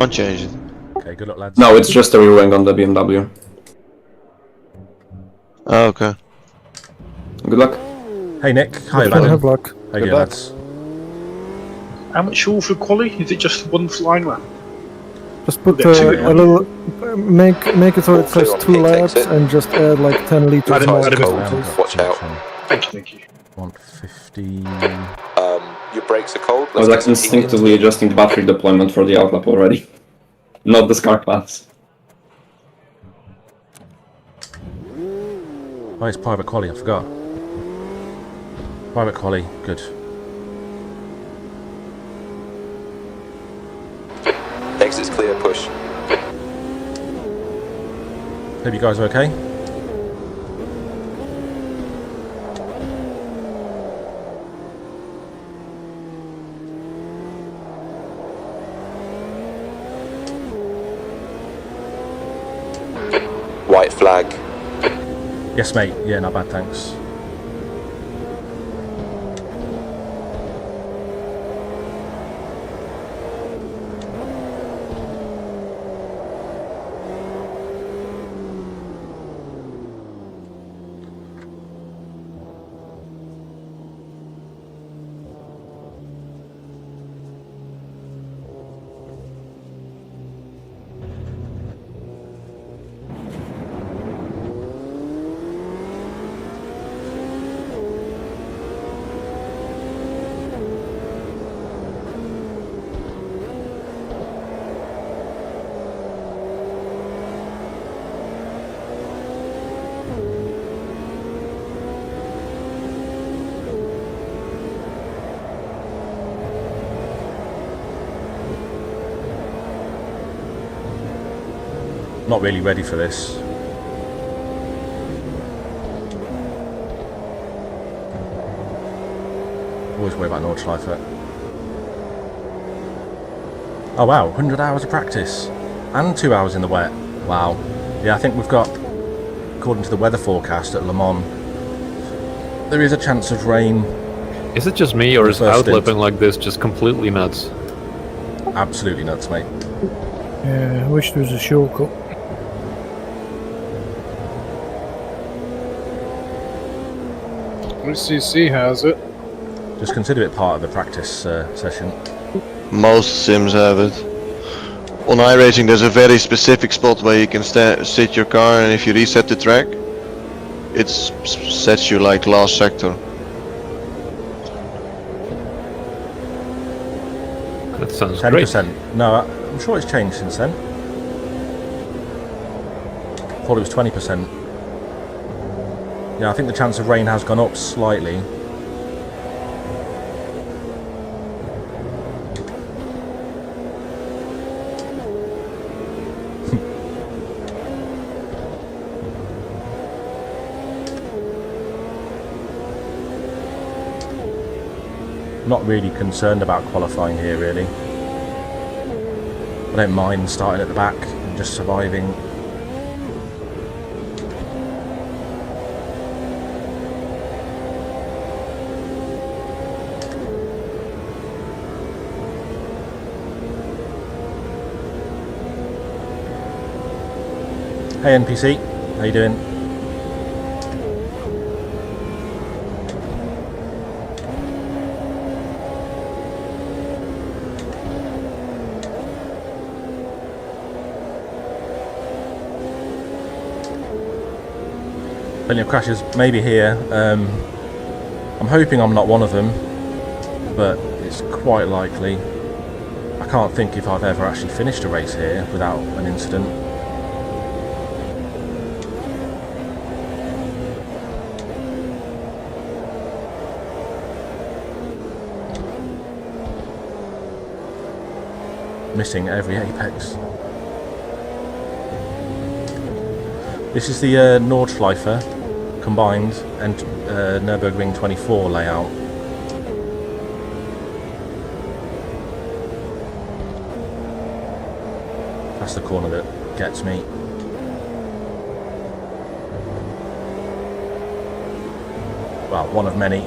Can't change it. Okay, good luck, lads. No, it's just a re-wing on the BMW. Oh, okay. Good luck. Hey, Nick. Hi, Have Adam. luck. How you doing, lads? How much short for quali? Is it just one flying lap? Just put We'll get two a little, make it so it says 2 laps and just add like 10 liters I more. don't know. Watch out. Thank you. 150. Your brakes are cold. I was like instinctively adjusting the battery deployment for the outlap already. Not the SCAR class. Oh, it's private quali, I forgot. Private quali, good. Exit's clear, push. Hope you guys are okay. White flag. Yes, mate. Yeah, not bad, thanks. Not really ready for this. Always worry about Nordschleife. Oh wow, 100 hours of practice and 2 hours in the wet. Wow. Yeah, I think we've got, according to the weather forecast at Le Mans, there is a chance of rain. Is it just me, or is outlipping like this just completely nuts? Absolutely nuts, mate. Yeah, I wish there was a shortcut. IGTC has it. Just consider it part of the practice session. Most sims have it. On iRacing there's a very specific spot where you can sit your car, and if you reset the track, it sets you like last sector. That sounds 10%. great. No, I'm sure it's changed since then. Thought it was 20%. Yeah, I think the chance of rain has gone up slightly. Not really concerned about qualifying here, really. I don't mind starting at the back and just surviving. Hey NPC, how you doing? Plenty of crashes, maybe here. I'm hoping I'm not one of them, but it's quite likely. I can't think if I've ever actually finished a race here without an incident. Missing every apex. This is the Nordschleife combined and Nürburgring 24 layout. That's the corner that gets me. Well, one of many.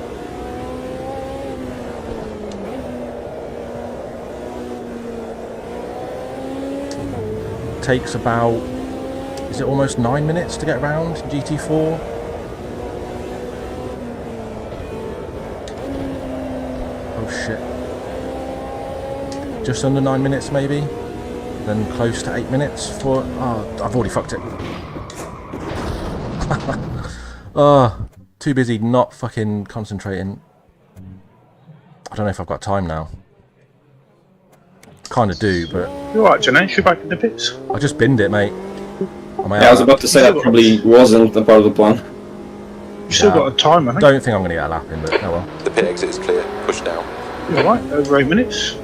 takes about, is it almost 9 minutes to get around GT4? Oh shit. Just under 9 minutes maybe? Then close to 8 minutes for... Oh, I've already fucked it. Oh, too busy not fucking concentrating. I don't know if I've got time now. Kind of do, but... You're alright, Janesh, you're back in the pits. I just binned it, mate. Yeah, I was about to say that probably wasn't a part of the plan. You've still got a time, I think. Don't think I'm going to get a lap in, but oh well. The pit exit is clear. Push now. You're alright, over 8 minutes.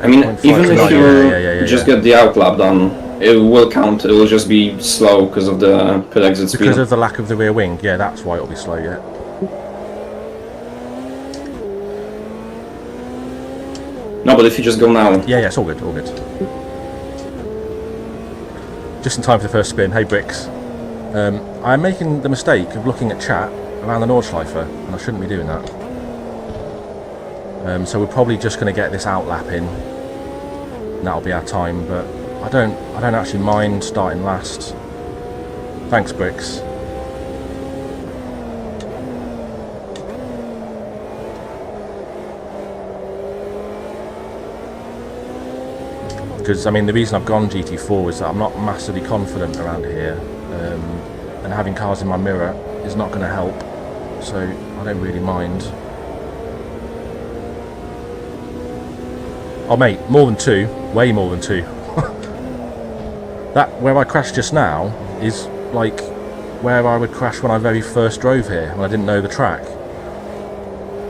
I mean, 0.5 even to if 9, you just get the outlap done, it will count. It will just be slow because of the pit exit speed. Because of the lack of the rear wing, yeah, that's why it'll be slow, yeah. No, but if you just go now. Yeah, it's all good, all good. Just in time for the first spin. Hey, Bricks. I'm making the mistake of looking at chat around the Nordschleife, and I shouldn't be doing that. So we're probably just going to get this outlap in, and that'll be our time. But I don't actually mind starting last. Thanks, Bricks. Because, I mean, the reason I've gone GT4 is that I'm not massively confident around here, and having cars in my mirror is not going to help, so I don't really mind. Oh mate, more than 2, way more than 2. That, where I crashed just now, is like where I would crash when I very first drove here, when I didn't know the track.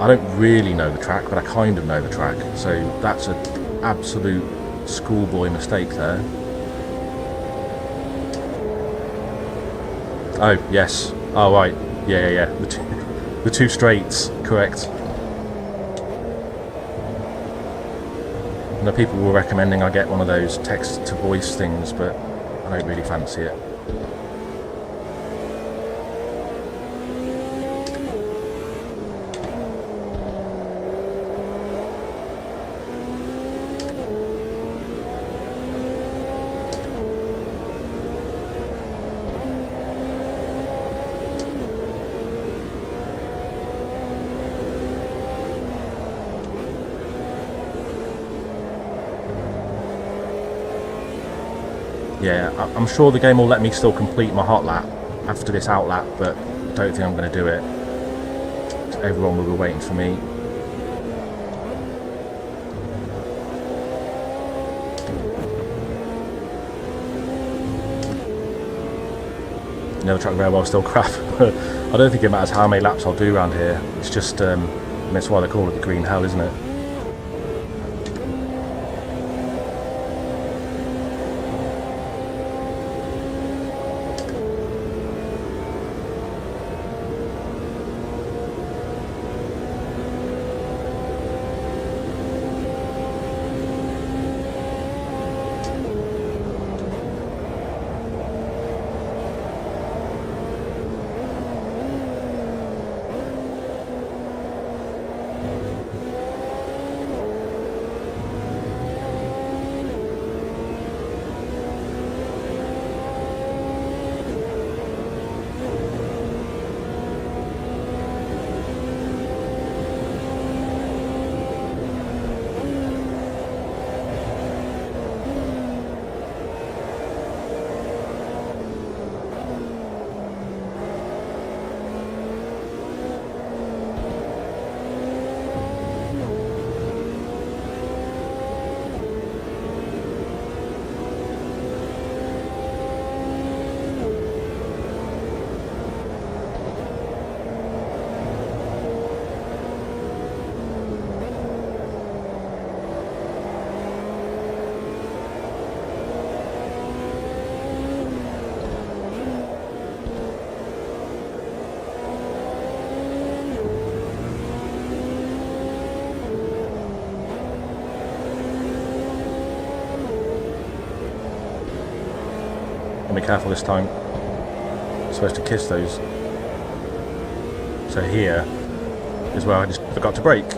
I don't really know the track, but I kind of know the track, so that's an absolute schoolboy mistake there. Oh yes. Oh right. Yeah. The two straights. Correct. Now people were recommending I get one of those text to voice things, but I don't really fancy it. Yeah, I'm sure the game will let me still complete my hot lap after this out lap, but I don't think I'm going to do it. Everyone will be waiting for me. Never track very well, still crap. I don't think it matters how many laps I'll do around here. It's just, that's why they call it the green hell, isn't it? Be careful this time. I'm supposed to kiss those. So here is where I just forgot to brake.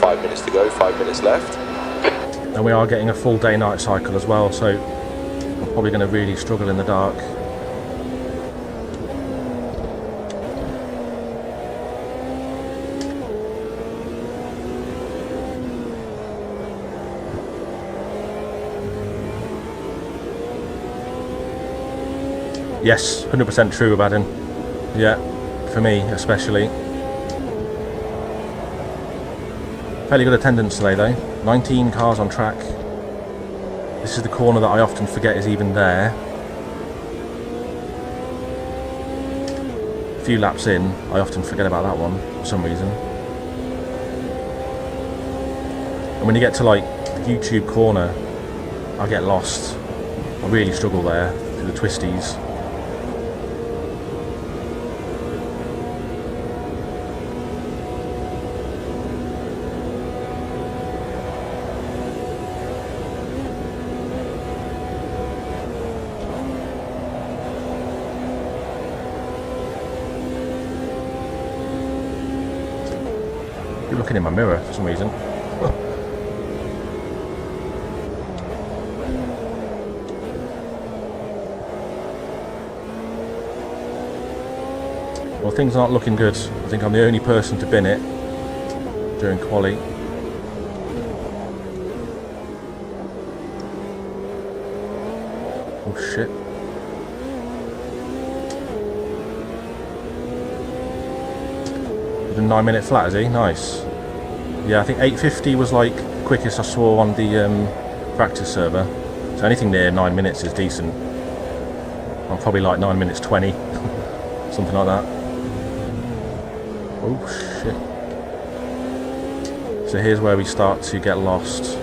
5 minutes to go, 5 minutes left. And we are getting a full day-night cycle as well, so I'm probably going to really struggle in the dark. Yes, 100% true, Abaddon. Yeah, for me especially. Fairly good attendance today though. 19 cars on track. This is the corner that I often forget is even there. A few laps in, I often forget about that one for some reason. And when you get to like the YouTube corner, I get lost. I really struggle there through the twisties. Looking in my mirror for some reason. Well, things aren't looking good. I think I'm the only person to bin it during quali. Oh shit. A 9-minute flat, is he? Nice. Yeah, I think 8:50 was like quickest I saw on the practice server. So anything near 9 minutes is decent. I'm probably like 9 minutes 20, something like that. Oh shit. So here's where we start to get lost.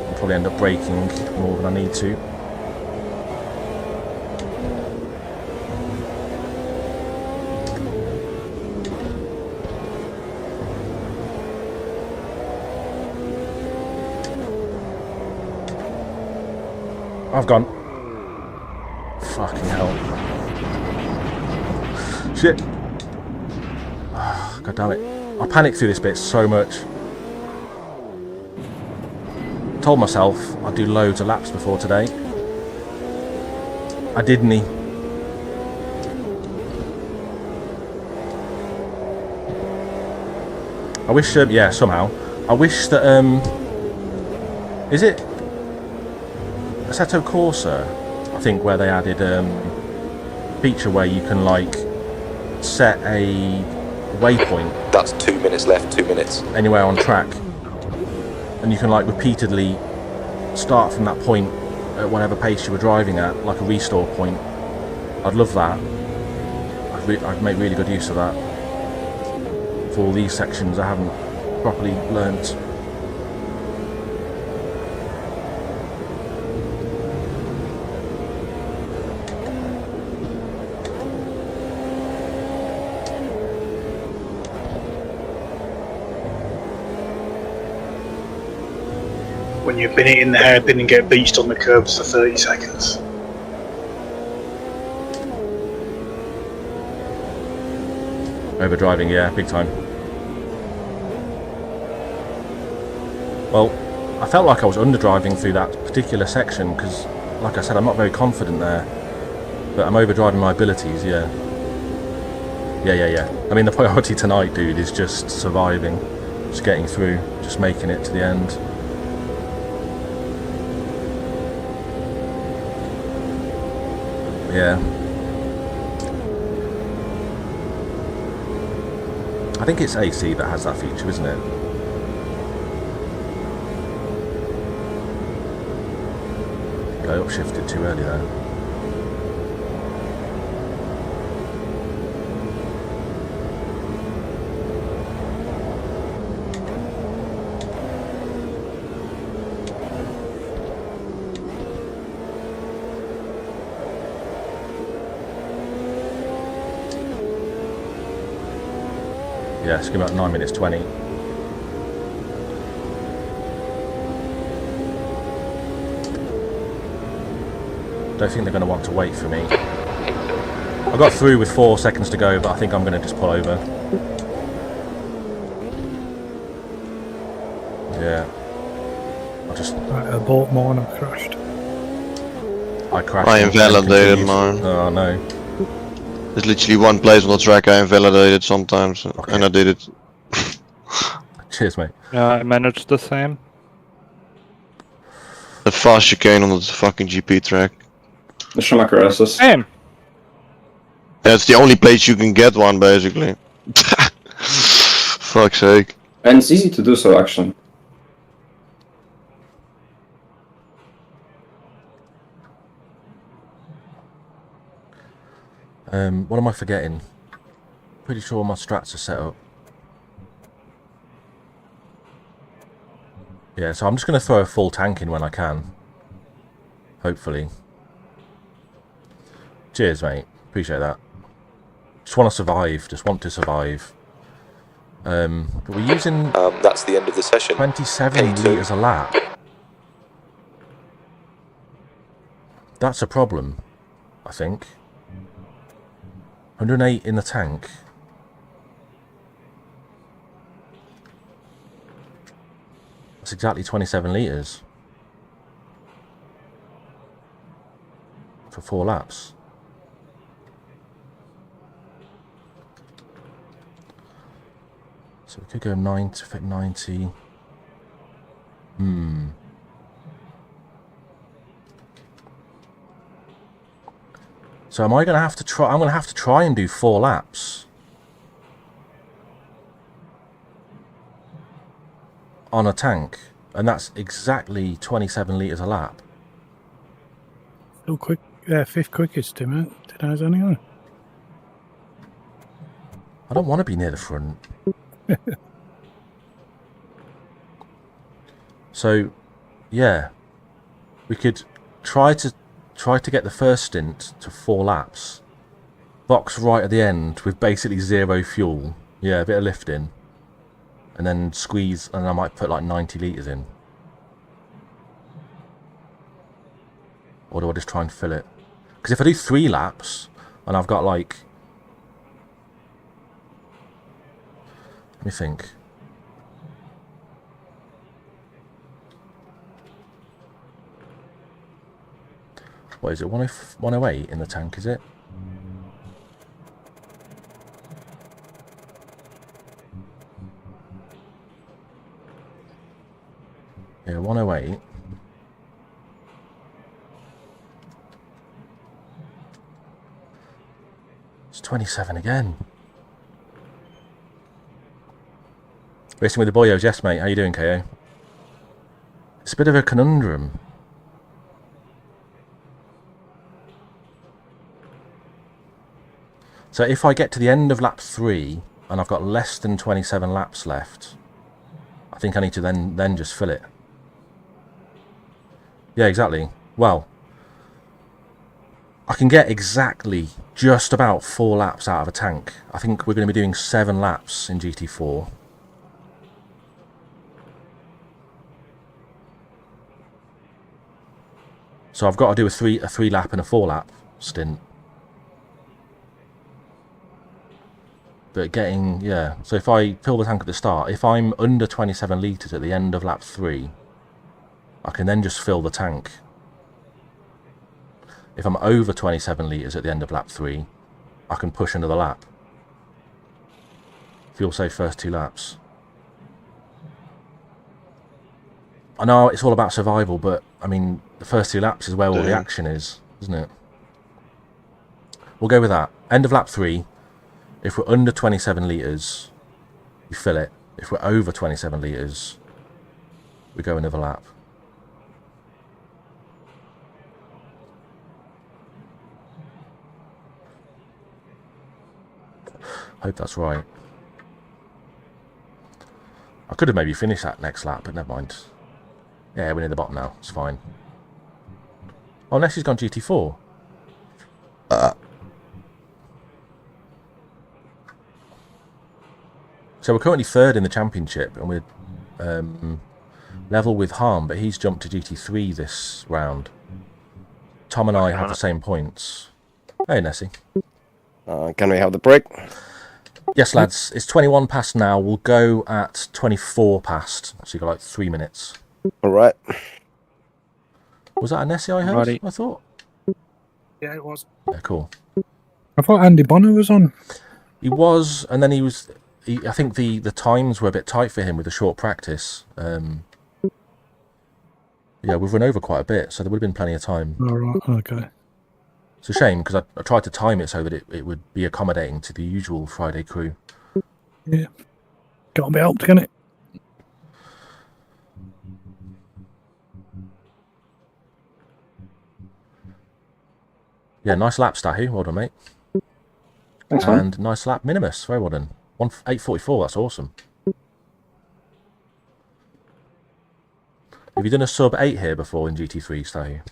I'll probably end up braking more than I need to. I've gone. Fucking hell. Shit. God damn it. I panicked through this bit so much. Told myself I'd do loads of laps before today. I didn't. I wish, yeah, somehow. I wish that, is it Assetto Corsa, I think, where they added feature where you can like set a waypoint. That's 2 minutes left, 2 minutes. Anywhere on track, and you can like repeatedly start from that point at whatever pace you were driving at, like a restore point. I'd love that. I'd make really good use of that for all these sections I haven't properly learnt. When you've been in the hairpin and get beached on the curbs for 30 seconds. Overdriving, yeah, big time. Well, I felt like I was underdriving through that particular section because, like I said, I'm not very confident there. But I'm overdriving my abilities, yeah. Yeah. I mean, the priority tonight, dude, is just surviving. Just getting through, just making it to the end. Yeah. I think it's AC that has that feature, isn't it? I upshifted too early there. Yeah, it's about 9 minutes 20. Don't think they're going to want to wait for me. I got through with 4 seconds to go, but I think I'm going to just pull over. Yeah. I just... Right, I bought more and I crashed. I crashed. I invalidated and mine. Oh no. There's literally one place on the track I invalidated sometimes, and I did it. Cheers, mate. Yeah, I managed the same. The fast chicane on the fucking GP track. The Schumacher SS. Same. That's the only place you can get one, basically. Fuck's sake. And it's easy to do so, actually. What am I forgetting? Pretty sure my strats are set up. Yeah, so I'm just going to throw a full tank in when I can. Hopefully. Cheers, mate. Appreciate that. Just want to survive. Just want to survive. But we're using That's the end of the session. 27 A2. litres a lap. That's a problem, I think. 108 in the tank. That's exactly 27 litres. For 4 laps. So we could go 90. So am I going to have to try? I'm going to have to try and do 4 laps on a tank, and that's exactly 27 litres a lap. Still quick, 5th quickest, Tim. Did I anyway? I don't want to be near the front. So, yeah, we could try to get the first stint to 4 laps. Box right at the end with basically 0 fuel. Yeah, a bit of lifting. And then squeeze, and I might put like 90 litres in. Or do I just try and fill it? Because if I do 3 laps, and I've got like... Let me think. What is it, 108 in the tank, is it? Yeah, 108. It's 27 again. Racing with the boyos, yes mate, how you doing, KO? It's a bit of a conundrum. So if I get to the end of lap 3 and I've got less than 27 laps left, I think I need to then just fill it. Yeah, exactly. Well, I can get exactly just about 4 laps out of a tank. I think we're going to be doing 7 laps in GT4. So I've got to do a 3 lap and a 4 lap stint. But getting, yeah, so if I fill the tank at the start, if I'm under 27 litres at the end of lap 3, I can then just fill the tank. If I'm over 27 litres at the end of lap 3, I can push another lap. Fuel save first 2 laps. I know it's all about survival, but, I mean, the first 2 laps is where all the action is, isn't it? We'll go with that. End of lap 3. If we're under 27 litres, we fill it. If we're over 27 litres, we go another lap. Hope that's right. I could have maybe finished that next lap, but never mind. Yeah, we're near the bottom now. It's fine. Oh, unless he's gone GT4. So we're currently 3rd in the championship, and we're level with Harm, but he's jumped to GT3 this round. Tom and I have the same points. Hey, Nessie. Can we have the break? Yes, lads, it's 21 past now. We'll go at 24 past. So you've got like 3 minutes. Alright. Was that a Nessie I heard? Righty. I thought? Yeah, it was. Yeah, cool. I thought Andy Bonner was on. He was, and then he was... I think the times were a bit tight for him with the short practice. Yeah, we've run over quite a bit, so there would have been plenty of time. All right. Okay. It's a shame, because I tried to time it so that it would be accommodating to the usual Friday crew. Yeah. Can't be helped, can it? Yeah, nice lap, Stahu. Well done, mate. Thanks, man. And nice lap, Minimus. Very well done. 8:44. That's awesome. Have you done a sub 8 here before in GT3,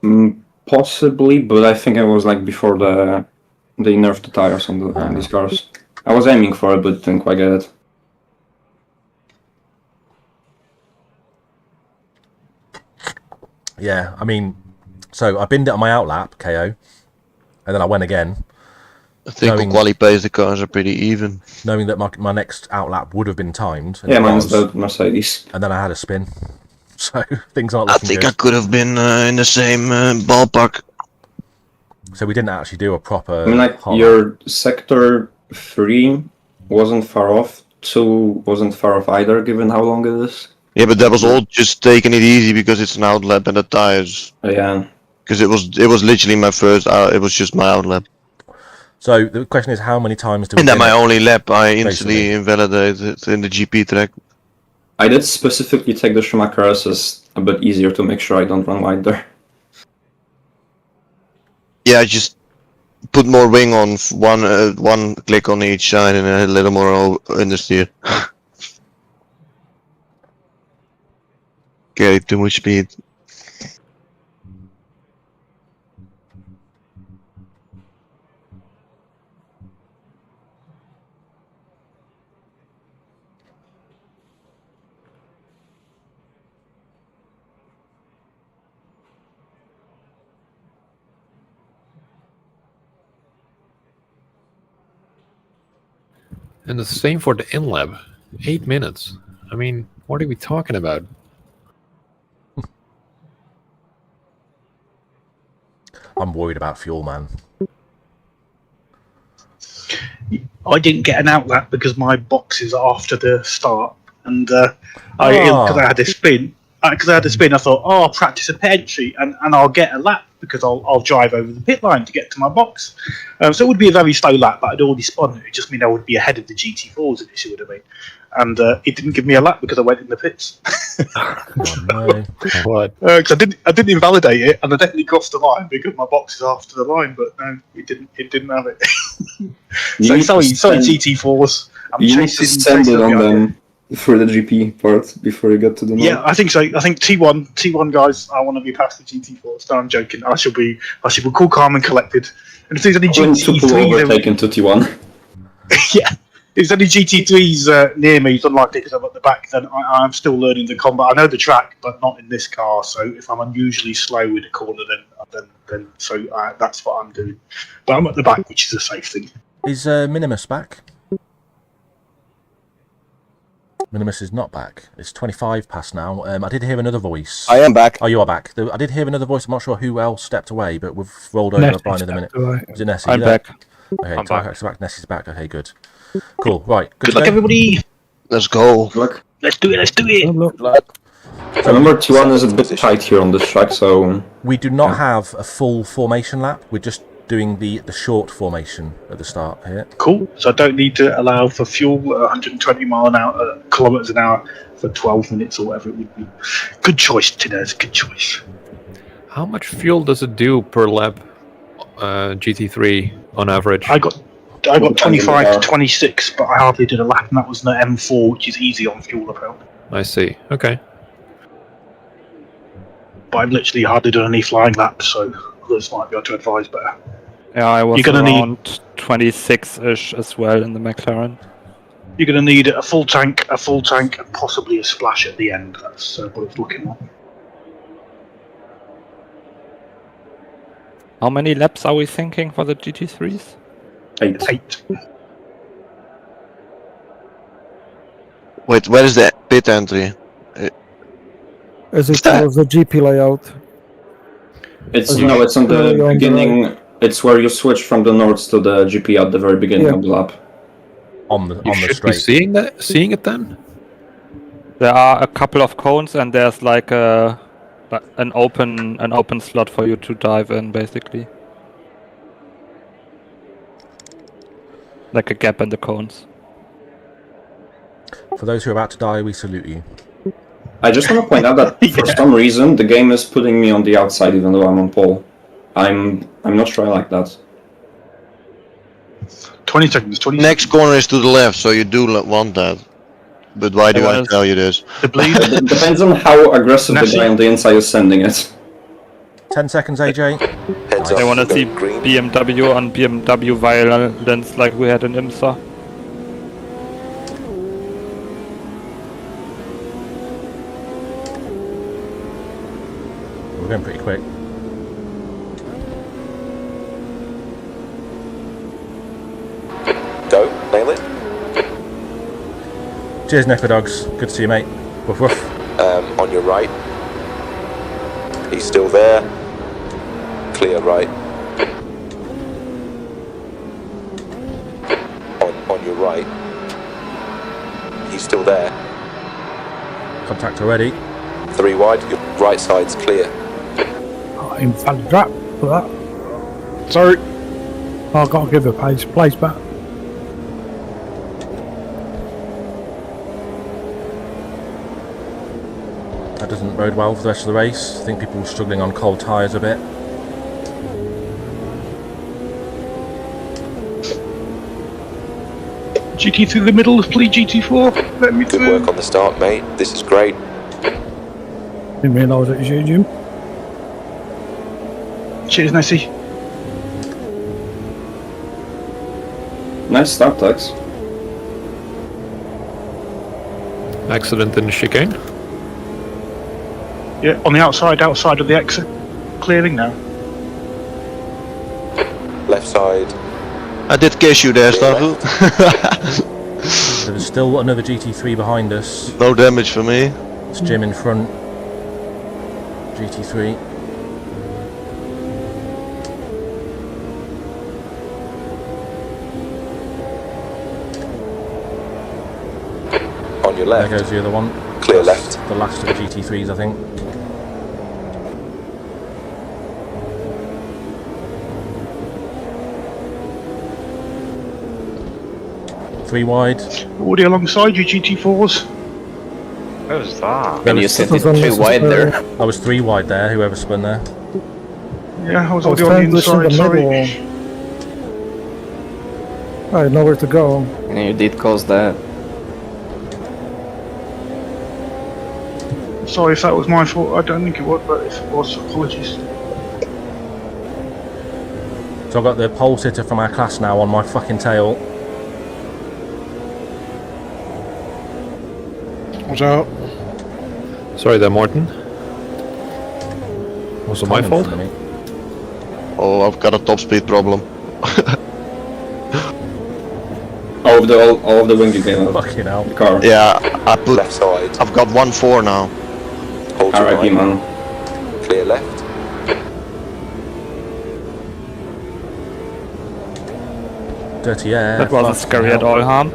Stahu? Possibly, but I think I was like before they nerfed the tires on these cars. I was aiming for it, but didn't quite get it. Yeah, I mean, so I binned it on my outlap, KO, and then I went again. I think on quali pace the cars are pretty even. Knowing that my next outlap would have been timed. Yeah, mine was the Mercedes. And then I had a spin. So things aren't looking good. I could have been in the same ballpark. So we didn't actually do a proper... I mean, like, your sector 3 wasn't far off. 2 wasn't far off either, given how long it is. Yeah, but that was all just taking it easy because it's an outlap and the tires. Yeah. Because it was literally my first. It was just my outlap. So the question is, how many times do we? And then my only lap, I instantly invalidated in the GP track. I did specifically take the Schumacher as a bit easier to make sure I don't run wide there. Yeah, I just put more wing on one click on each side and a little more understeer. Carry too much speed. And the same for the in-lab. 8 minutes. I mean, what are we talking about? I'm worried about fuel, man. I didn't get an outlap because my box is after the start, and because I had a spin. Because I had a spin, I thought, oh, I'll practice a pit entry and I'll get a lap because I'll drive over the pit line to get to my box. So it would be a very slow lap, but I'd already spun. It would just mean I would be ahead of the GT4s, if you see what I mean. And it didn't give me a lap because I went in the pits. Oh, no. What? Because I didn't invalidate it, and I definitely crossed the line because my box is after the line, but no, it didn't have it. So sorry, GT4s. You need to send it on them for the GP part before you get to the north. Yeah, I think so. I think T1 guys, I want to be past the GT4s. No, I'm joking. I should be cool, calm, and collected. And if there's any GT3s, taken to T1. Yeah, if there's any GT3s near me, it's unlikely because I'm at the back. Then I'm still learning the combat. I know the track, but not in this car. So if I'm unusually slow in a corner, then that's what I'm doing. But I'm at the back, which is a safe thing. Is Minimus back? Minimus is not back. It's 25 past now. I did hear another voice. I am back. Oh, you are back. I did hear another voice. I'm not sure who else stepped away, but we've rolled over a blind in a minute. Is it Nessie? I'm back. Okay, I'm back. back. Nessie's back. Okay, good. Cool. Right. Good luck, everybody. Let's go. Good luck. Let's do it. Good luck. Remember, T1 is a bit tight here on this track, so... We do not have a full formation lap. We're just doing the short formation at the start here. Cool. So I don't need to allow for fuel at 120 kilometers an hour for 12 minutes or whatever it would be. Good choice, Tinez. Good choice. How much fuel does it do per lap, GT3 on average? I got 25 to 26, but I hardly did a lap, and that was the M4, which is easy on fuel apparently. I see. Okay. But I've literally hardly done any flying laps, so others might be able to advise better. Yeah, I was You're gonna around 26-ish as well in the McLaren. You're going to need a full tank, and possibly a splash at the end. That's what it's looking like. How many laps are we thinking for the GT3s? 8. Wait, where is the pit entry? As it was the GP layout. It's Is no, it it's on the clearly on the beginning. It's where you switch from the north to the GP at the very beginning Yeah. of the lap. On the You should be straight. seeing it then. There are a couple of cones, and there's like an open slot for you to dive in, basically. Like a gap in the cones. For those who are about to die, we salute you. I just want to point out that for some reason the game is putting me on the outside even though I'm on pole. I'm not sure I like that. 20 seconds. 20 Next corner is to the left, so you do want that. But why do I tell you this? The bleed. It depends on how aggressive the guy on the inside is sending it. 10 seconds, AJ. Heads I up, want to see going green. BMW on BMW violence like we had in IMSA. We're going pretty quick. Go, nail it. Cheers, Necodogs. Good to see you, mate. Woof woof. On your right. He's still there. Clear right. On your right. He's still there. Contact already. 3 wide. Your right side's clear. In front of the trap for that. Sorry. I've got to give a place back. That doesn't bode well for the rest of the race. I think people are struggling on cold tyres a bit. GT through the middle, please, GT4. Let me Good through. work on the start, mate. This is great. Didn't realise it was you, Jim. Cheers, Nessie. Nice start, Tex. Accident in the chicane. Yeah, on the outside of the exit. Clearing now. Left side. I did kiss you there, Staffel. There's still another GT3 behind us. No damage for me. It's Jim in front. GT3. On your There left. goes the other one. Clear That's left. the last of the GT3s, I think. Three wide. Already alongside you, GT4s. What was that? There you was, said it too wide there. I was three wide there, whoever spun there. Yeah, I was I was already on the trying to inside, in the sorry. middle. I had nowhere to go. And you did cause that. Sorry if that was my fault, I don't think it was, but if it was, apologies. So I've got the pole sitter from our class now on my fucking tail. Watch out. Sorry there, Morten. Was it my fault? Oh, I've got a top speed problem. All of the wing you gave up. Fucking hell. The car. Yeah, I put. Left side. I've got 1-4 now. Hold your R.I.P. right. man. Clear left. Dirty air. That wasn't fucking scary at hell. all, Han.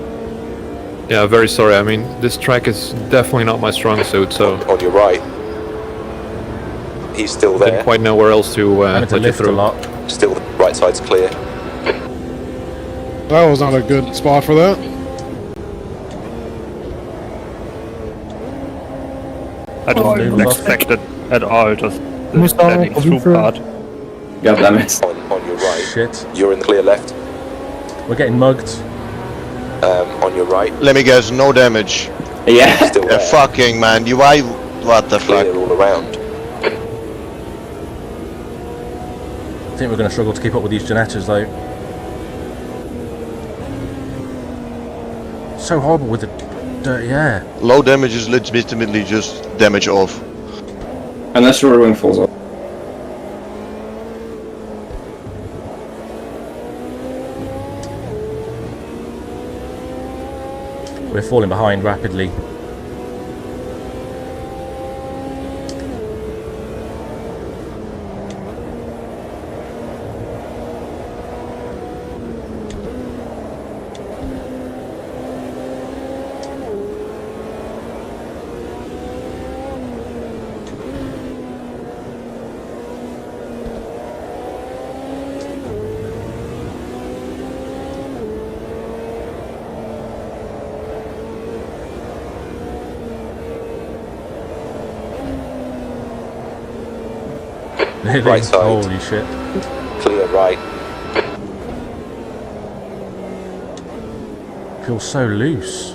Yeah, very sorry. I mean, this track is definitely not my strong suit, so On your right. He's still didn't there. quite know where else to Having to let you lift a through. lot. Still the right side's clear. That was not a good spot for that. I Oh, didn't you expect it at all, just Missed the out, landing through obviously. part. God damn it. On your right. Shit. You're in the clear left. We're getting mugged. On your right. Let me guess, no damage. Yeah. Still Yeah, there. fucking man, what the fuck? Clear all around. I think we're going to struggle to keep up with these Janettas though. So horrible with the dirty air. Low damage is legitimately just damage off. Unless your wing falls off. We're falling behind rapidly. Right side. Holy shit. Clear right. Feels so loose.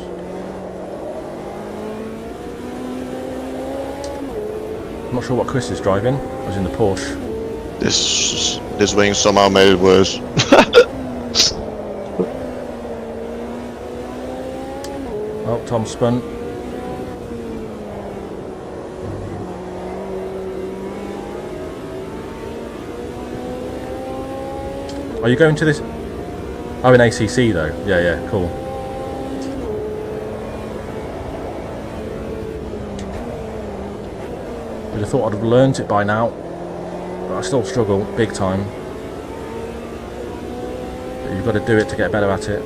I'm not sure what Chris is driving. I was in the Porsche. This wing somehow made it worse. Oh, Tom spun. Are you going to this? Oh, in ACC though. Yeah, cool. Would have thought I'd have learnt it by now, but I still struggle big time. But you've got to do it to get better at it.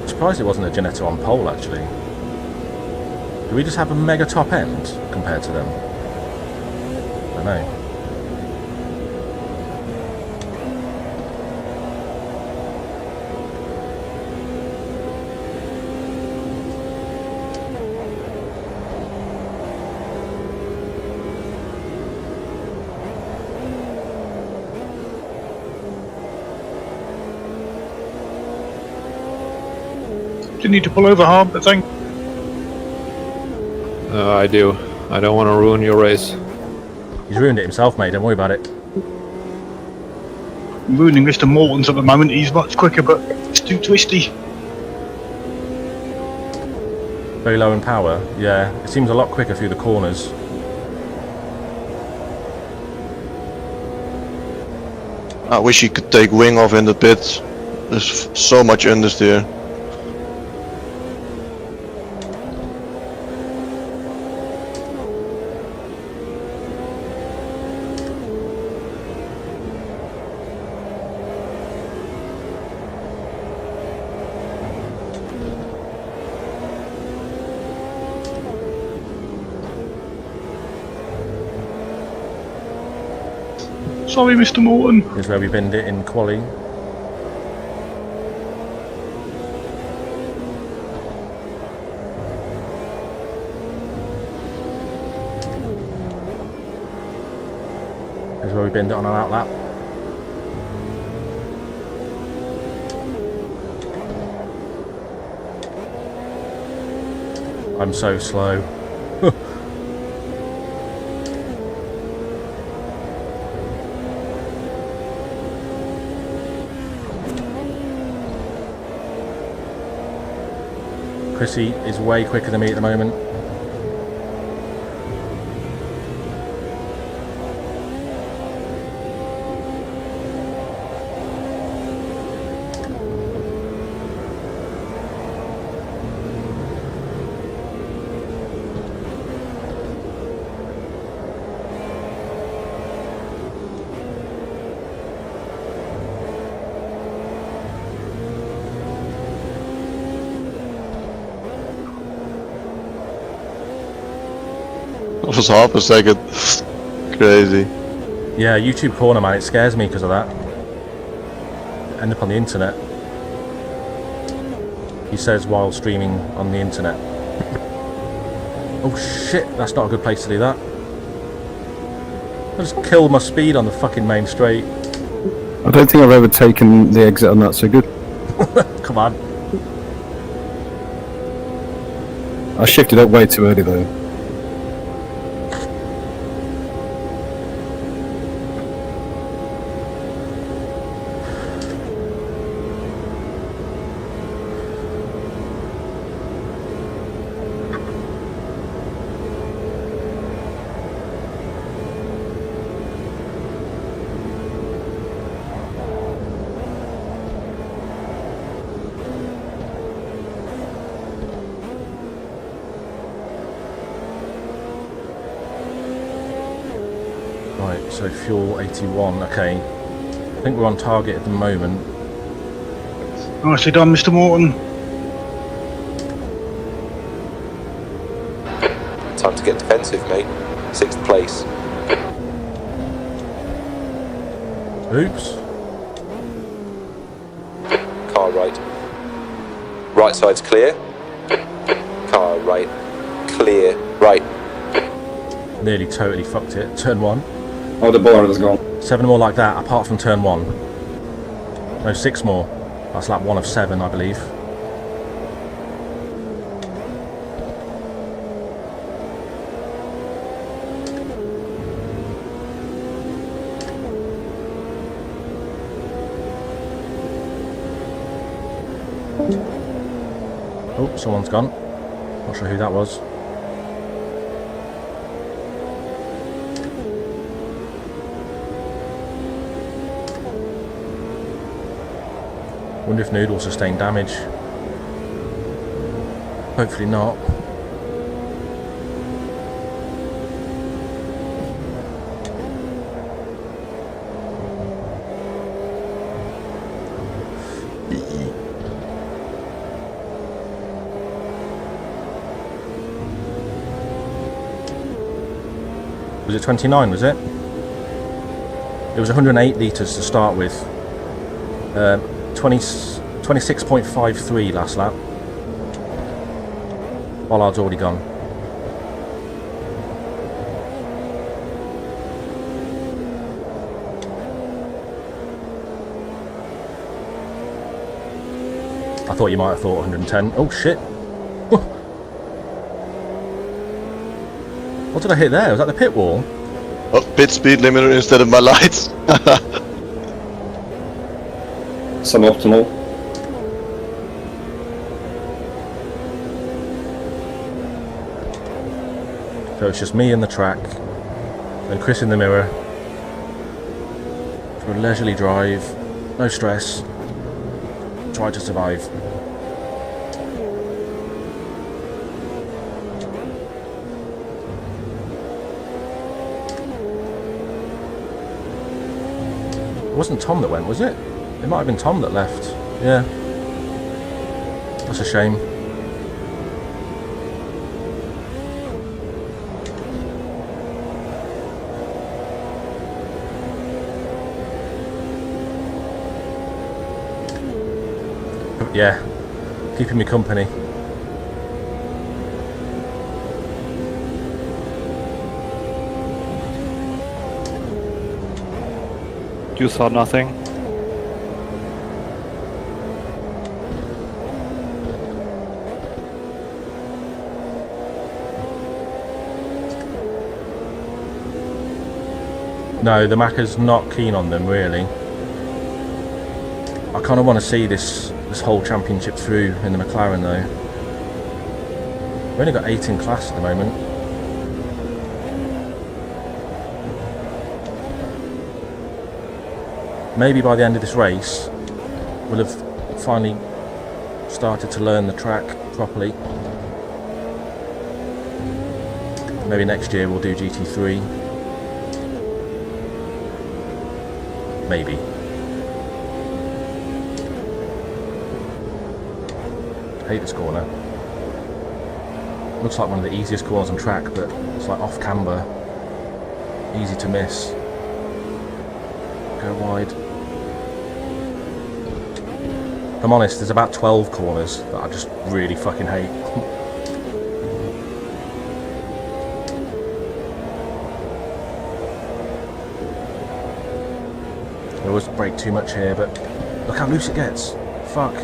Surprised it wasn't a Ginetta on pole actually. Do we just have a mega top end compared to them? I don't know. Do you need to pull over, Harm, I think? I do. I don't want to ruin your race. He's ruined it himself, mate. Don't worry about it. I'm ruining Mr. Morton's at the moment. He's much quicker, but it's too twisty. Very low in power. Yeah, it seems a lot quicker through the corners. I wish he could take wing off in the pits. There's so much understeer. Sorry, Mr. Morton. Here's where we binned it in quali. Here's where we binned it on our outlap. I'm so slow. Chrissy is way quicker than me at the moment. It was half a second. Crazy. Yeah, YouTube corner, man, it scares me because of that. End up on the internet. He says while streaming on the internet. Oh shit, that's not a good place to do that. I just killed my speed on the fucking main straight. I don't think I've ever taken the exit on that so good. Come on. I shifted up way too early though. Right, so fuel 81, okay. I think we're on target at the moment. Nicely done, Mr. Morton. Time to get defensive, mate. 6th place. Oops. Car right. Right side's clear. Car right. Clear. Right. Nearly totally fucked it. Turn 1. Oh, the bollard is gone. 7 more like that, apart from turn 1. No, 6 more. That's lap 1 of 7, I believe. Oh, someone's gone. Not sure who that was. Wonder if Noodle will sustain damage. Hopefully not. Was it 29, was it? It was 108 litres to start with. 26.53 last lap. Bollard's already gone. I thought you might have thought 110. Oh shit! What did I hit there? Was that the pit wall? Oh, pit speed limiter instead of my lights. Suboptimal. So it's just me in the track, and Chris in the mirror, for a leisurely drive, no stress, try to survive. It wasn't Tom that went, was it? It might have been Tom that left. Yeah. That's a shame. Yeah. Keeping me company. You saw nothing? No, the Macca's not keen on them, really. I kind of want to see this whole championship through in the McLaren, though. We've only got 8 in class at the moment. Maybe by the end of this race, we'll have finally started to learn the track properly. Maybe next year we'll do GT3. Maybe. Hate this corner. Looks like one of the easiest corners on track, but it's like off camber. Easy to miss. Go wide. If I'm honest, there's about 12 corners that I just really fucking hate. I always brake too much here, but look how loose it gets. Fuck.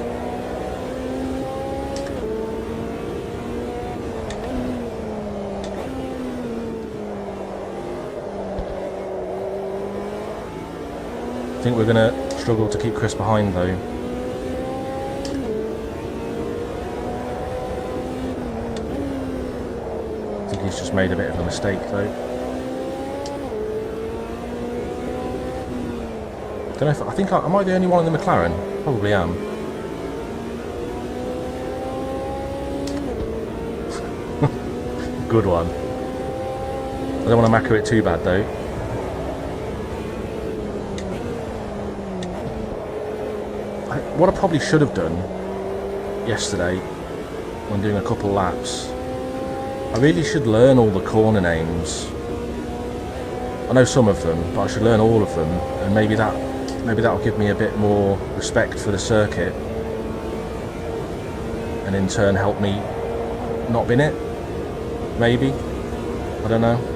I think we're going to struggle to keep Chris behind, though. I think he's just made a bit of a mistake, though. Don't know if I think am I the only one in the McLaren? Probably am. Good one. I don't want to macro it too bad, though. what I probably should have done yesterday when doing a couple laps, I really should learn all the corner names. I know some of them, but I should learn all of them, and maybe that'll give me a bit more respect for the circuit, and in turn help me not bin it. Maybe, I don't know.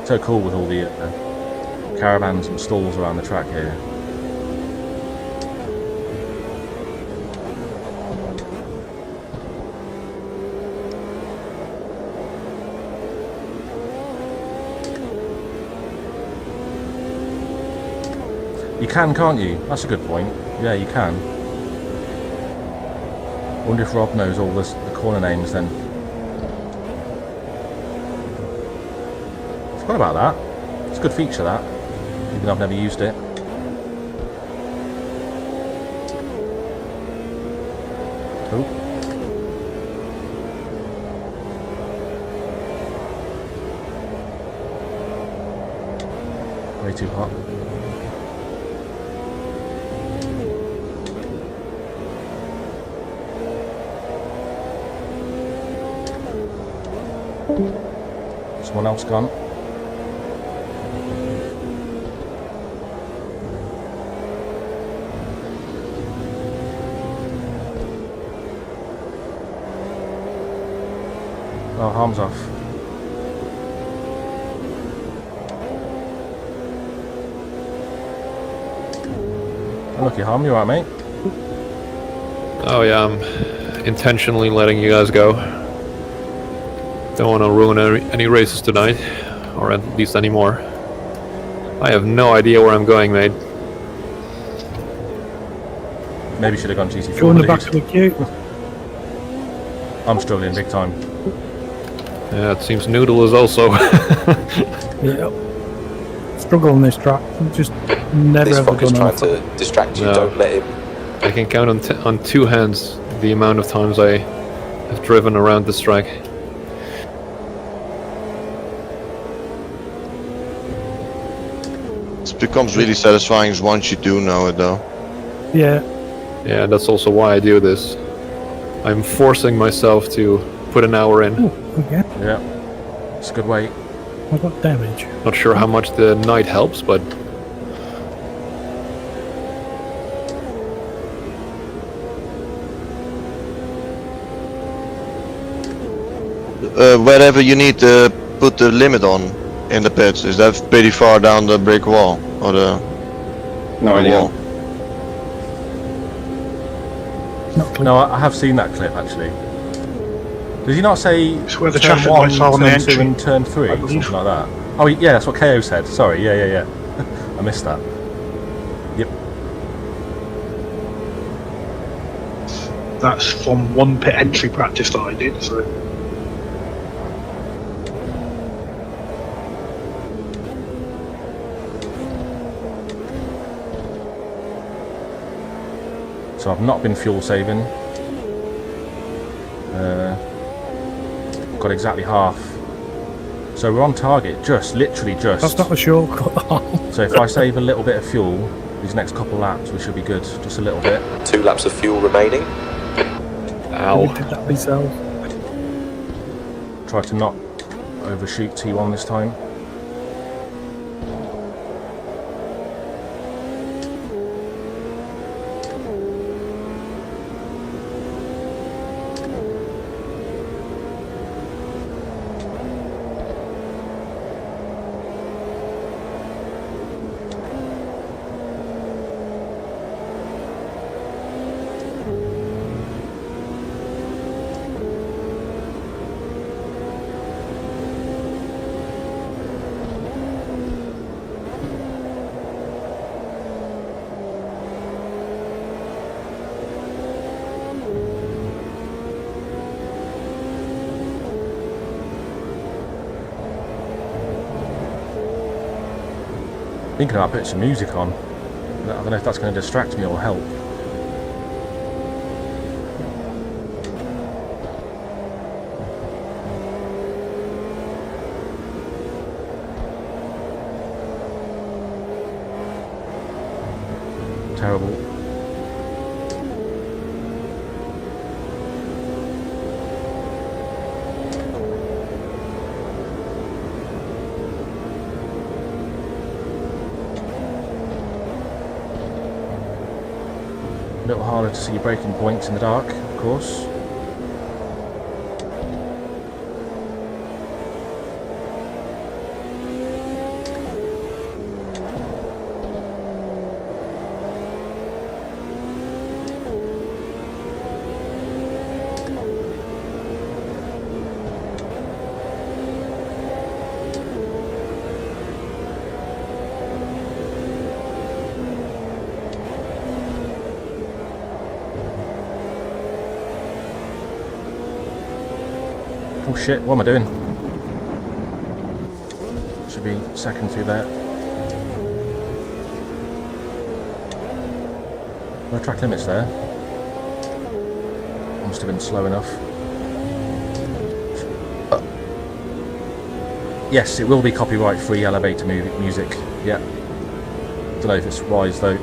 So cool with all the caravans and stalls around the track here. You can, can't you? That's a good point. Yeah, you can. Wonder if Rob knows all the corner names then. Forgot about that. It's a good feature, that. Even though I've never used it. Cool. Way too hot. Someone else gone. Oh, arms off. Unlucky Harm, you alright, mate? Oh yeah, I'm intentionally letting you guys go. Don't want to ruin any races tonight, or at least any more. I have no idea where I'm going, mate. Maybe should have gone GT4. Go in the back of the queue. I'm struggling big time. Yeah, it seems Noodle is also. Yeah. Struggle on this track. Just never This ever fucker's done trying to distract you, No. don't let him. I can count on two hands the amount of times I have driven around this track. It becomes really satisfying once you do know it, though. Yeah. Yeah, that's also why I do this. I'm forcing myself to put an hour in. Oh, okay. Yeah. It's a good weight. I got damage. Not sure how much the night helps, but Wherever you need to put the limit on in the pits, is that pretty far down the brick wall? Or the No idea. wall? Not clear. No, I have seen that clip actually. Did he not say It's where the turn traffic 1, lights are on the turn 2 entry, and turn 3? I believe. Something like that. Oh yeah, that's what KO said. Sorry, yeah. I missed that. Yep. That's from one pit entry practice that I did, so. So I've not been fuel saving. Got exactly half. So we're on target, literally just. That's not a shortcut. So if I save a little bit of fuel, these next couple laps, we should be good. Just a little bit. 2 laps of fuel remaining. ow. We did that myself. Try to not overshoot T1 this time. Thinking about putting some music on. I don't know if that's going to distract me or help. Terrible. A little harder to see braking points in the dark, of course. Oh shit, what am I doing? Should be second through there. No track limits there. Must have been slow enough. Yes, it will be copyright free elevator music. Yeah. Don't know if it's wise though.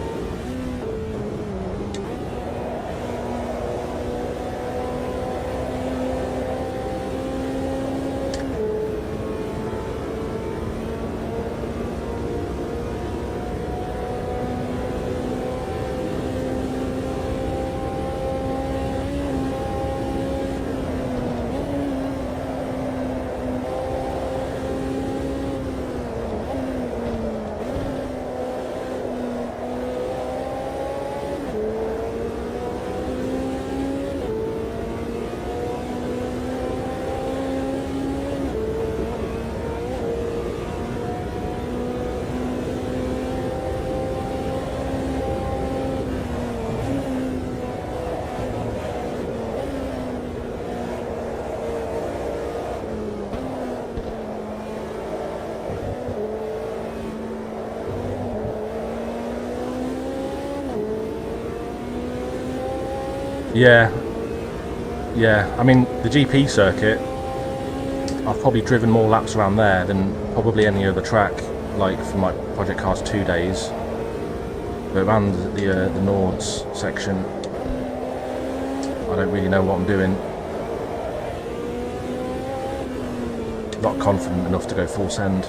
Yeah, I mean, the GP circuit, I've probably driven more laps around there than probably any other track, like for my Project Cars 2 days. But around the Nords section, I don't really know what I'm doing. Not confident enough to go full send.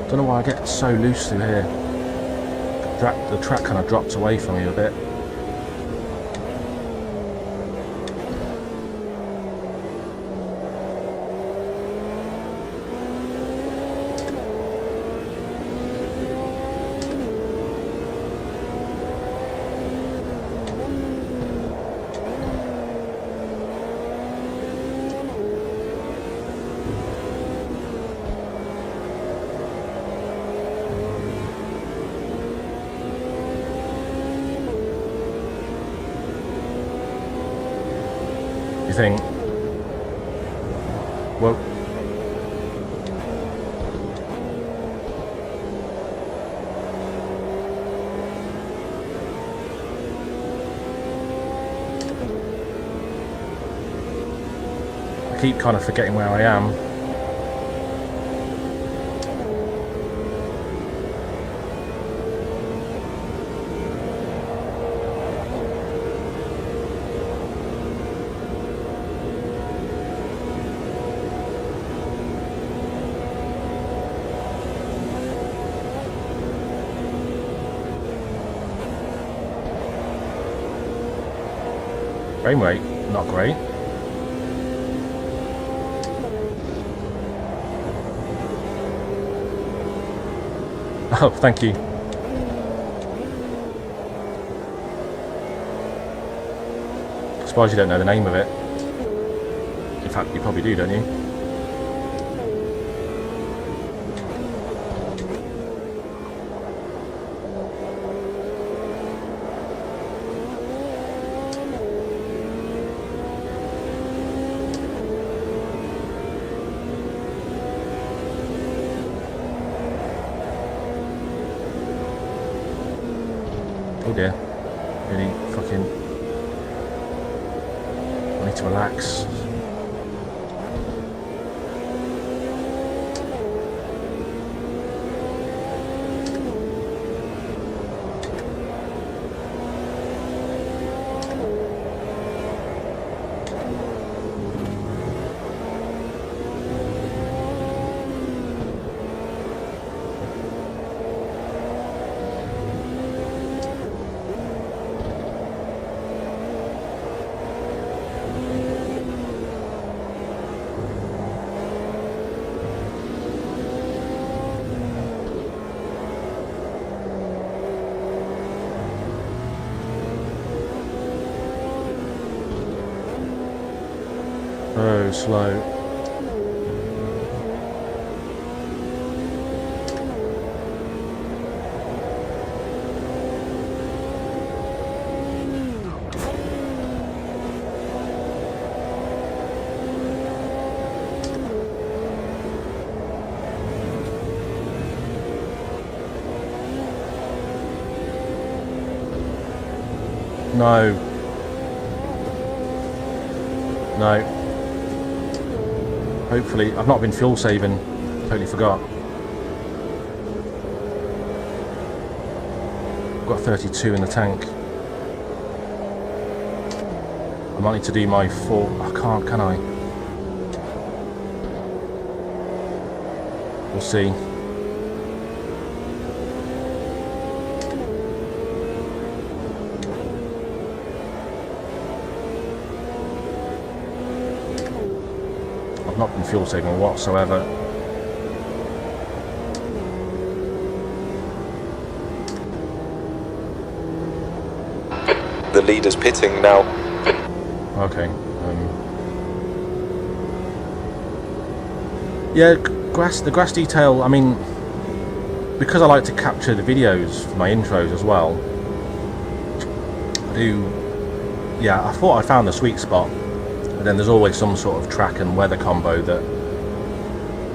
Don't know why I get so loose through here. The track kind of drops away from me a bit. You think, well, I keep kind of forgetting where I am. Frame rate, not great. Oh, thank you. I suppose you don't know the name of it. In fact, you probably do, don't you? Really fucking... I need to relax. So slow. No. No. Hopefully, I've not been fuel saving. Totally forgot. I've got 32 in the tank. I might need to do my 4. I can't, can I? We'll see. Not been fuel saving whatsoever. The leader's pitting now. Okay. Yeah, the grass detail. I mean, because I like to capture the videos for my intros as well. I do. Yeah, I thought I found the sweet spot. But then there's always some sort of track and weather combo that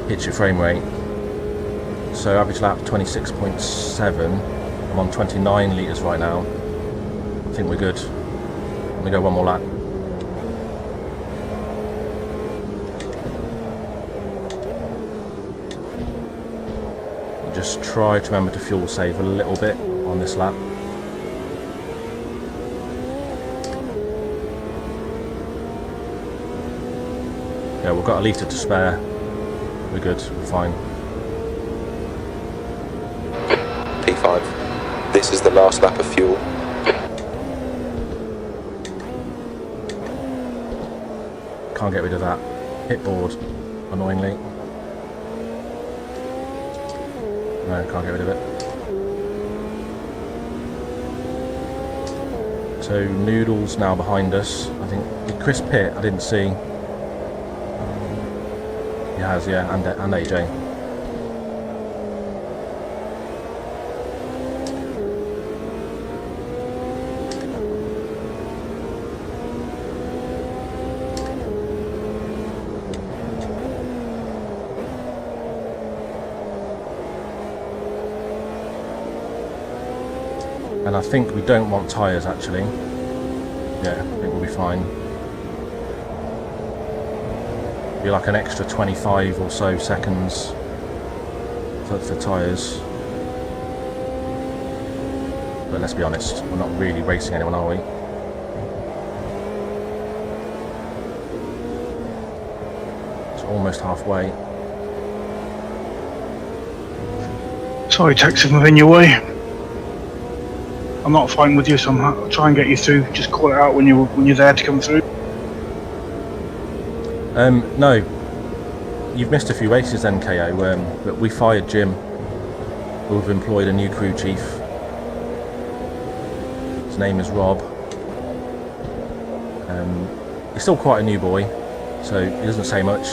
hits your frame rate. So average lap 26.7. I'm on 29 litres right now. I think we're good. I'm gonna go one more lap. Just try to remember to fuel save a little bit on this lap. Yeah, we've got a litre to spare. We're good, we're fine. P5. This is the last lap of fuel. Can't get rid of that hit board, annoyingly. No, can't get rid of it. So Noodle's now behind us. I think Chris Pitt, I didn't see. He has, yeah, and AJ. And I think we don't want tyres actually. Yeah, I think we'll be fine. Be like an extra 25 or so seconds for tyres. But let's be honest, we're not really racing anyone, are we? It's almost halfway. Sorry, taxi, I'm in your way. I'm not fighting with you, so I'll try and get you through. Just call it out when you're there to come through. No, you've missed a few races then, KO. But we fired Jim. We've employed a new crew chief. His name is Rob. He's still quite a new boy, so he doesn't say much.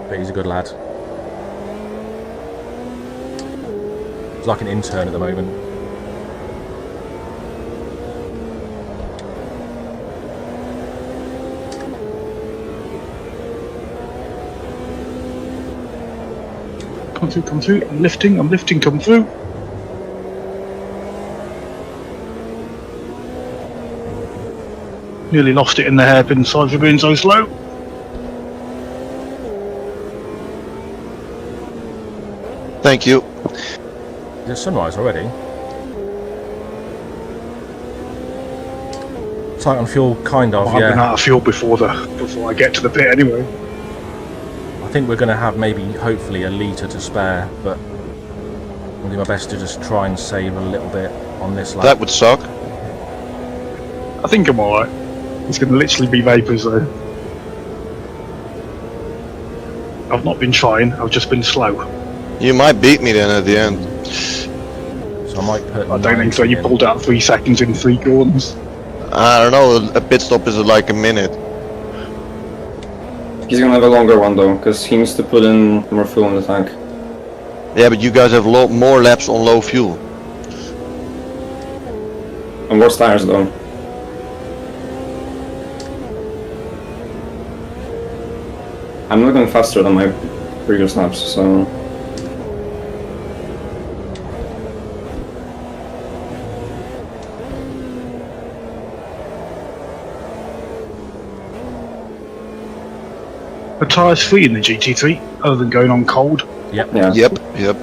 But he's a good lad. He's like an intern at the moment. Come through, I'm lifting, come through. Nearly lost it in the hairpin side for being so slow. Thank you. Is it sunrise already? Tight on fuel, kind of, I've been yeah. out of fuel before I get to the pit anyway. I think we're going to have maybe, hopefully, a litre to spare, but I'll do my best to just try and save a little bit on this lap. That would suck. I think I'm alright. It's going to literally be vapours though. I've not been trying, I've just been slow. You might beat me then at the end. So I might put. I don't think so, you pulled out 3 seconds in 3 corners. I don't know, a pit stop is like a minute. He's gonna have a longer one though, because he needs to put in more fuel in the tank. Yeah, but you guys have more laps on low fuel. And worse tires though. I'm not going faster than my previous laps, so... Are tyres free in the GT3, other than going on cold? Yep. Yeah. Yep.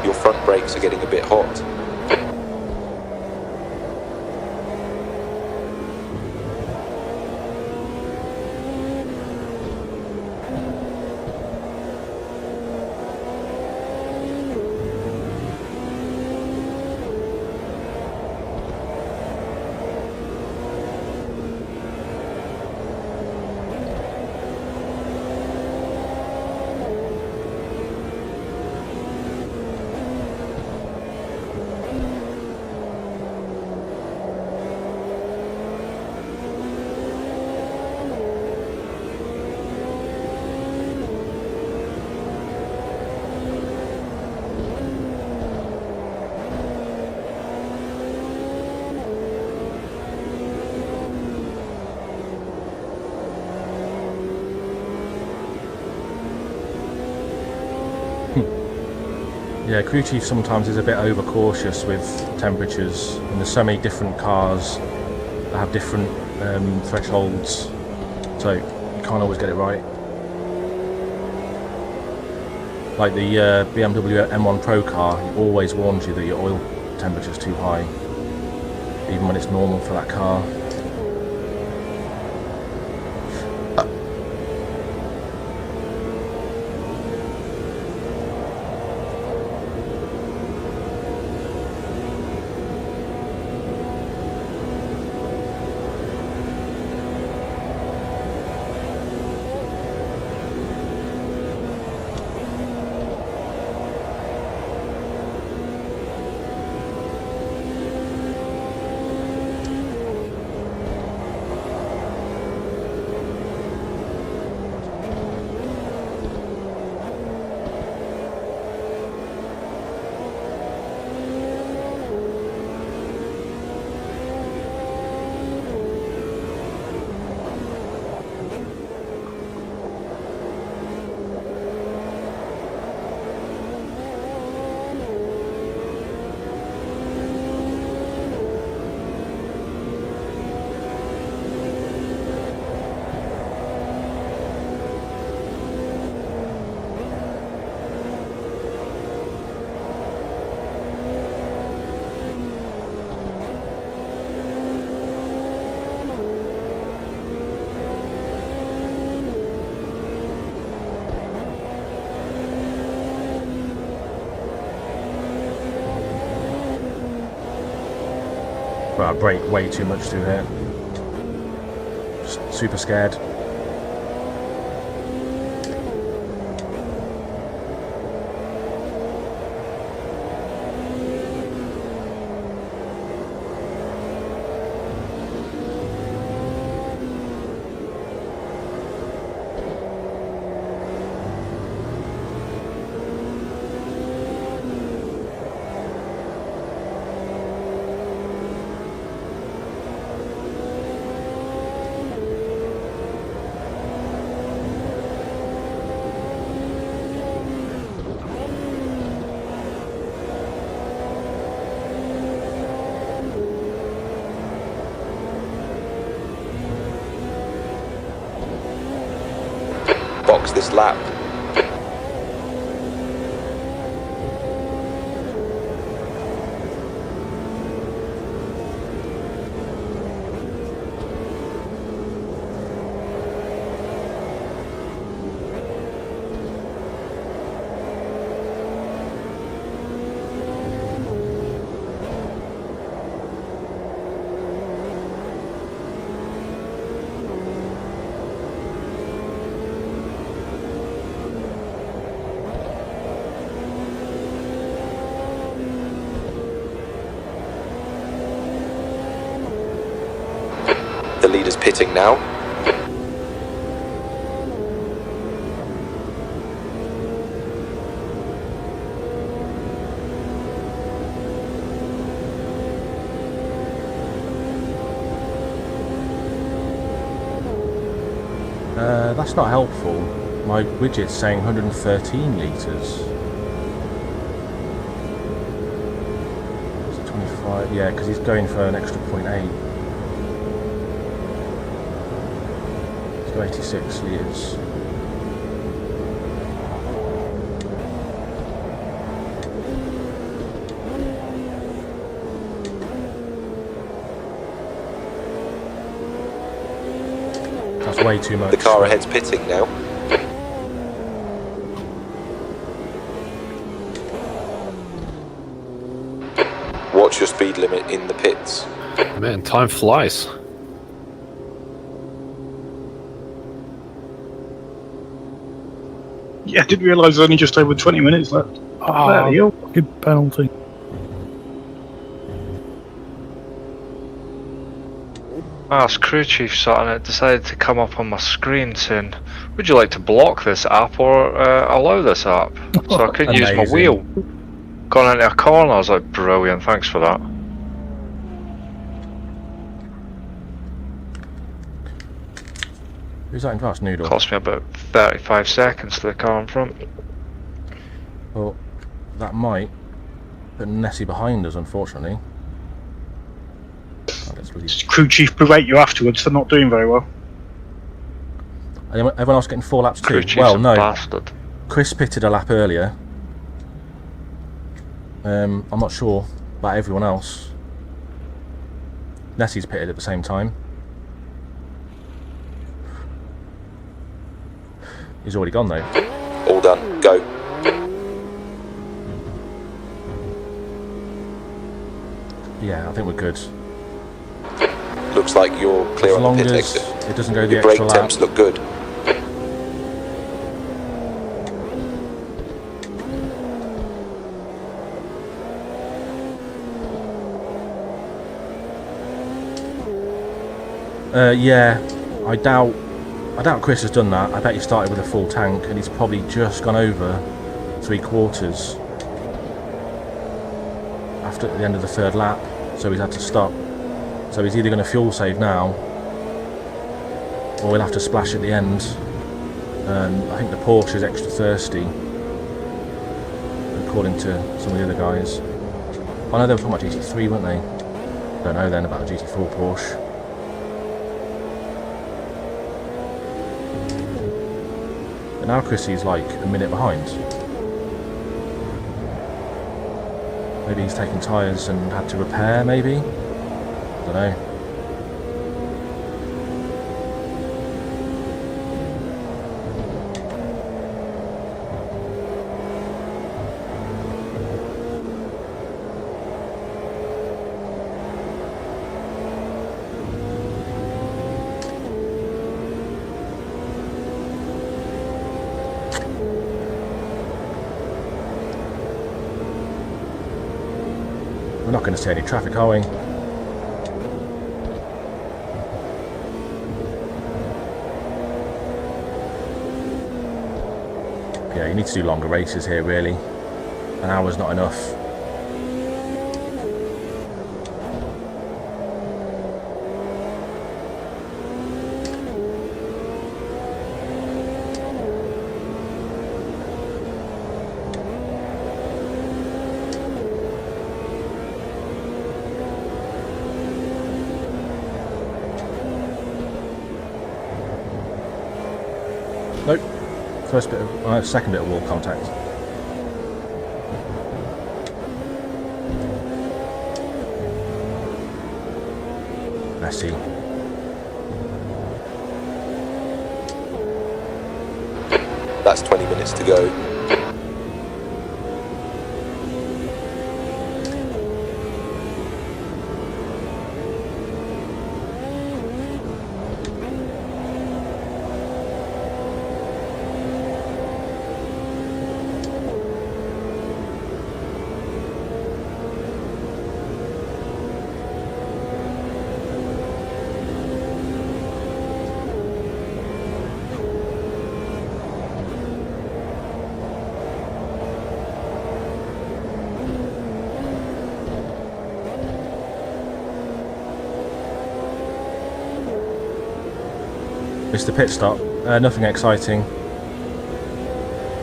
Your front brakes are getting a bit hot. Yeah, crew chief sometimes is a bit overcautious with temperatures, and there's so many different cars that have different thresholds, so you can't always get it right. Like the BMW M1 Pro car, it always warns you that your oil temperature's too high, even when it's normal for that car. But I brake way too much through here. Just super scared. makes this lap. The leader's pitting now. That's not helpful. My widget's saying 113 litres. 25, yeah, because he's going for an extra 0.8. He's got 86 litres. That's way too much. The car ahead's pitting now. Watch your speed limit in the pits. Man, time flies. Yeah, I didn't realise there's only just over 20 minutes left. Ah, good penalty. As crew chief sat on it, decided to come up on my screen saying, would you like to block this app or allow this app? So I couldn't use my wheel. Gone into a corner, I was like, brilliant, thanks for that. Who's that in fast? Noodle? Cost me about 35 seconds to the car in front. Well, that might put Nessie behind us, unfortunately. Crew chief berate you afterwards for not doing very well. Everyone else getting 4 laps Crew too? chief's Well, a no. bastard. Chris pitted a lap earlier. I'm not sure about everyone else. Nessie's pitted at the same time. He's already gone though. All done, go. Yeah, I think we're good. Looks like you're clear As on the pit long exit. as it doesn't go the Your brake extra lap. temps look good. Yeah, I doubt Chris has done that. I bet he started with a full tank and he's probably just gone over 3/4 after the end of the 3rd lap, so he's had to stop. So he's either going to fuel save now or we'll have to splash at the end. I think the Porsche is extra thirsty, according to some of the other guys. I know they were talking about GT3, weren't they? Don't know then about a GT4 Porsche. But now Chrissy's like a minute behind. Maybe he's taken tyres and had to repair, maybe? I don't know. We're not going to see any traffic, are we? Yeah, you need to do longer races here, really. An hour's not enough. Nope. First bit of, second bit of wall contact. Messy. That's 20 minutes to go. Missed the pit stop. Nothing exciting.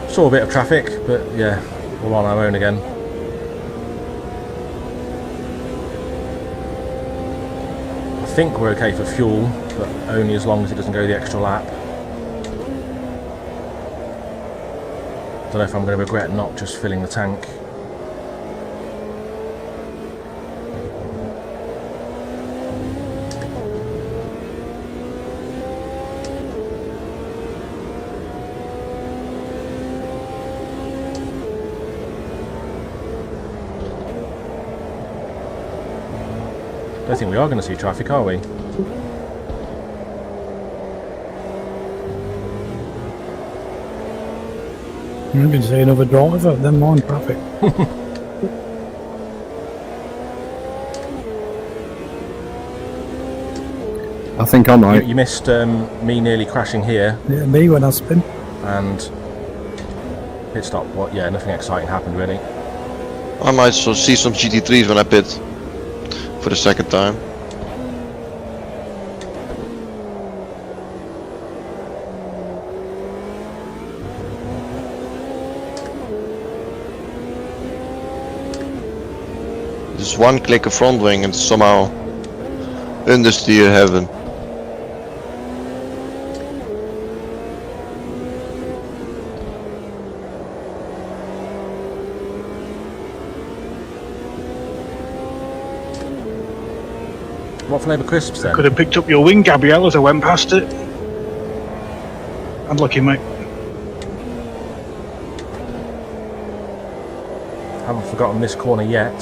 Saw a bit of traffic, but yeah, all on our own again. I think we're okay for fuel, but only as long as it doesn't go the extra lap. Don't know if I'm going to regret not just filling the tank. I don't think we are going to see traffic, are we? You can see another driver, then more traffic. I think I might. You missed me nearly crashing here. Yeah, me when I spin. And pit stop. What? Yeah, nothing exciting happened really. I might so see some GT3s when I pit for the second time. Just one click of front wing and somehow understeer heaven. What flavour crisps then? Could have picked up your wing, Gabrielle, as I went past it. Unlucky, mate. Haven't forgotten this corner yet.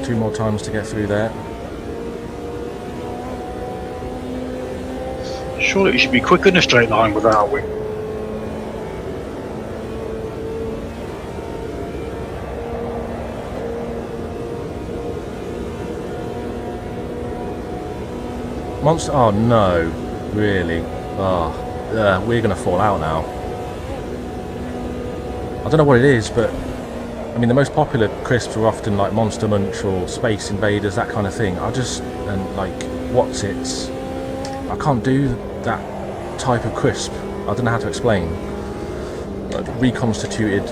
2 more times to get through there. Surely it should be quicker in a straight line without a wing. Monster. Oh no, really? Oh, we're gonna fall out now. I don't know what it is, but I mean, the most popular crisps are often like Monster Munch or Space Invaders, that kind of thing. And like What's It's. I can't do that type of crisp. I don't know how to explain. Like reconstituted,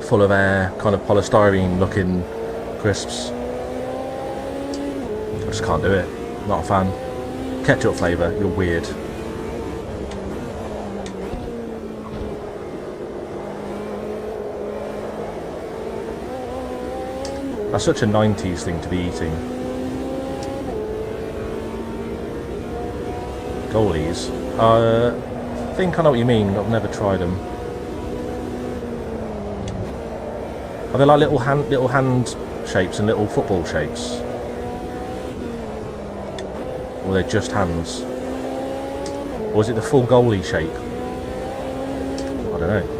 full of air, kind of polystyrene looking crisps. I just can't do it. Not a fan. Ketchup flavour, you're weird. That's such a 90s thing to be eating. Goalies? I think I know what you mean, I've never tried them. Are they like little hand shapes and little football shapes? Or are they just hands? Or is it the full goalie shape? I don't know.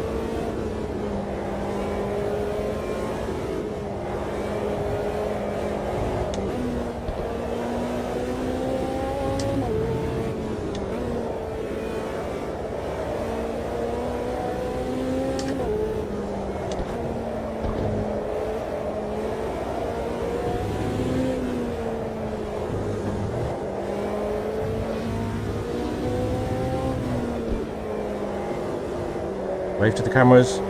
Wave to the cameras.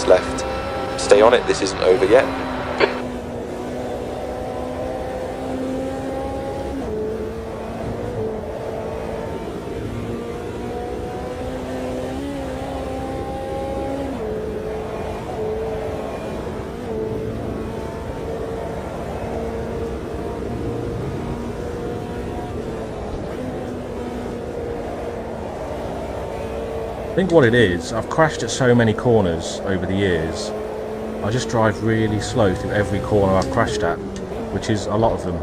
minutes left. Stay on it, this isn't over yet. I think what it is, I've crashed at so many corners over the years, I just drive really slow through every corner I've crashed at, which is a lot of them.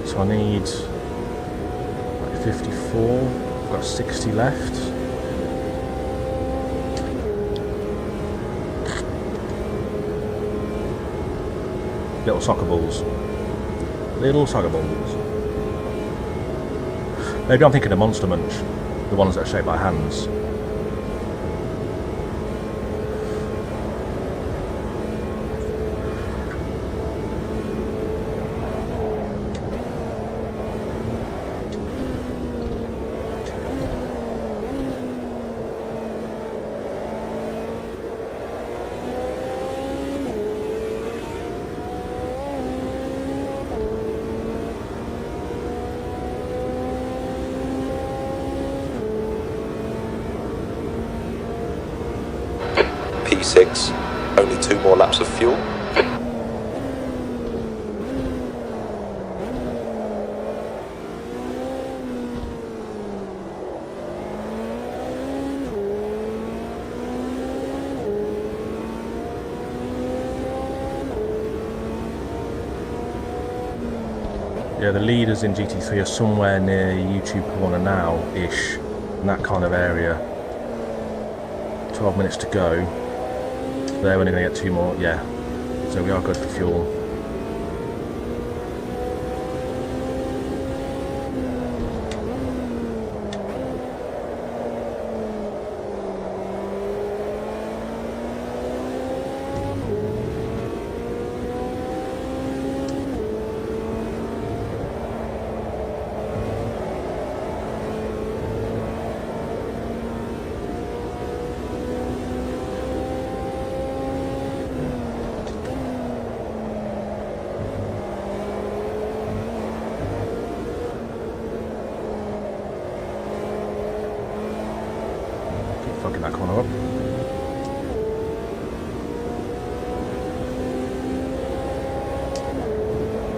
So I need like 54, I've got 60 left. Little soccer balls. Little soccer balls. Maybe I'm thinking of Monster Munch, the ones that are shaped like hands. P6, only 2 more laps of fuel. Yeah, the leaders in GT3 are somewhere near YouTube corner now-ish, in that kind of area. 12 minutes to go. They're only going to get 2 more, yeah. So we are good for fuel. Fucking that corner up.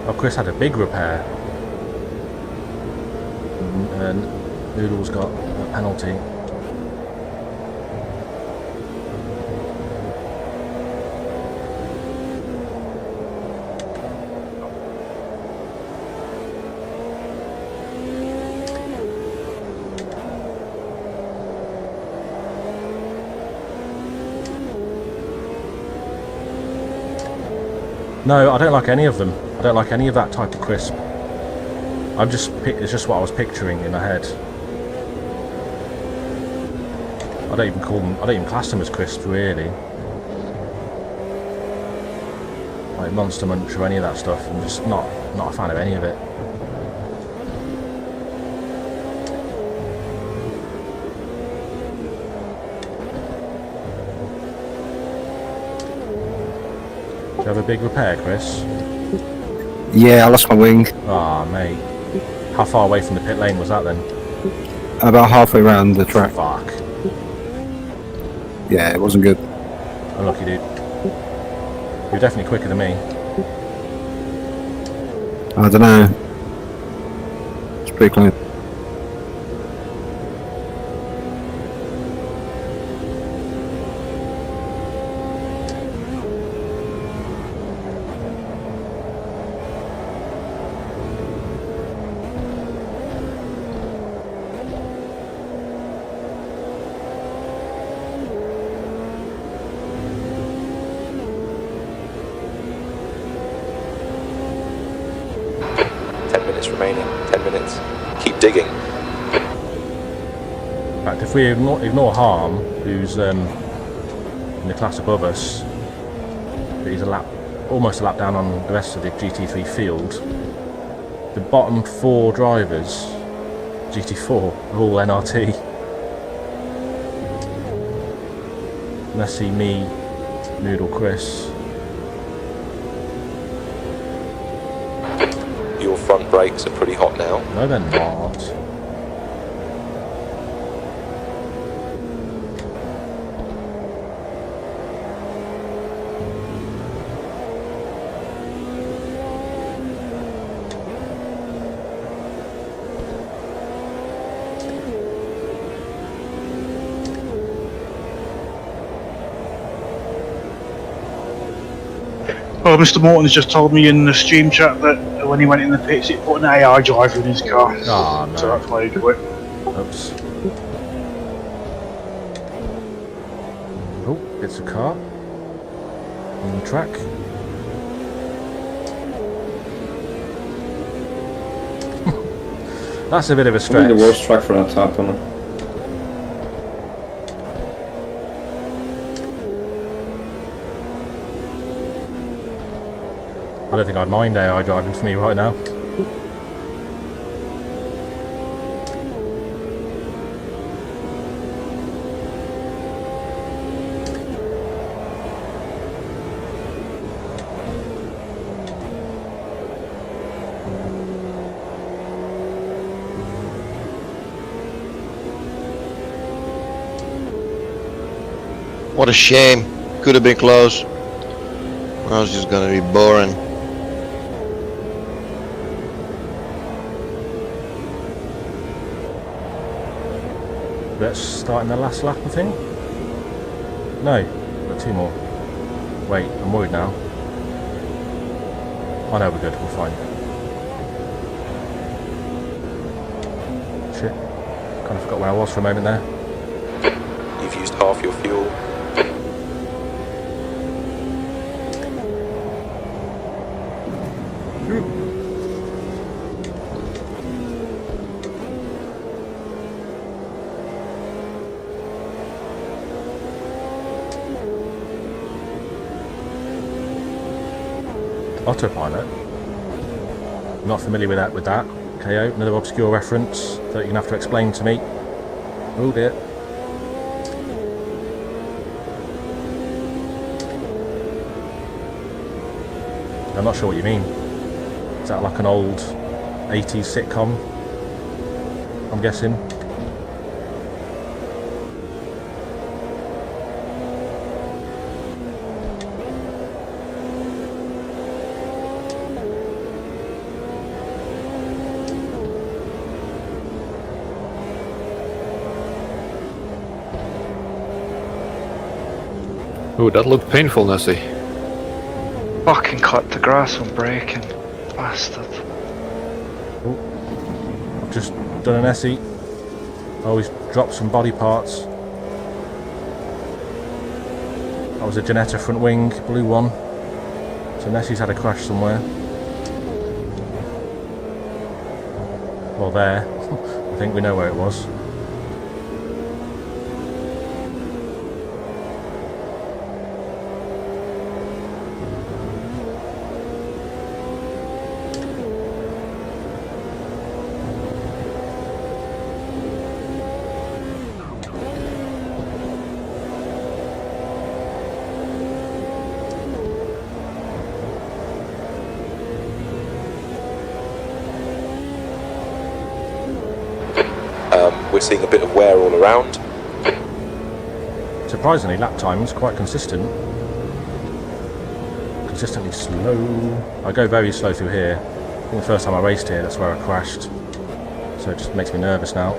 Oh, Chris had a big repair. And Noodle's got a penalty. No, I don't like any of them. I don't like any of that type of crisp. It's just what I was picturing in my head. I don't even class them as crisps, really. Like Monster Munch or any of that stuff. I'm just not a fan of any of it. Do you have a big repair, Chris? Yeah, I lost my wing. Ah, mate. How far away from the pit lane was that then? About halfway around the track. Fuck. Yeah, it wasn't good. Unlucky, dude. You're definitely quicker than me. I don't know. It's pretty close. remaining. 10 minutes. Keep digging. In fact, if we ignore Harm, who's in the class above us, but he's almost a lap down on the rest of the GT3 field, the bottom 4 drivers, GT4, are all NRT. Messi, me, Noodle, Chris. Your front brakes are pretty hot now. No, they're not. Oh, Mr. Morton has just told me in the stream chat that when he went in the pits, he put an AI driver in his car. Oh, no. So that's why he do it. Oops. Oh, it's a car on the track. That's a bit of a stretch. Probably the worst track for that type on it. I don't think I'd mind AI driving for me right now. What a shame. Could have been close. I was just gonna be boring. Let's start in the last lap, I think. No, we've got 2 more. Wait, I'm worried now. Oh no, we're good, we're fine. Shit. Kind of forgot where I was for a moment there. You've used half your fuel. Autopilot. I'm not familiar with that. KO, another obscure reference that you're gonna have to explain to me. Oh dear. I'm not sure what you mean. Is that like an old 80s sitcom? I'm guessing. Ooh, that looked painful, Nessie. Fucking cut the grass on braking. Bastard. I've just done an SE. Always dropped some body parts. That was a Janetta front wing, blue one. So Nessie's had a crash somewhere. Well, there. I think we know where it was. We're seeing a bit of wear all around. Surprisingly, lap time is quite consistent. Consistently slow. I go very slow through here. I think the first time I raced here, that's where I crashed. So it just makes me nervous now.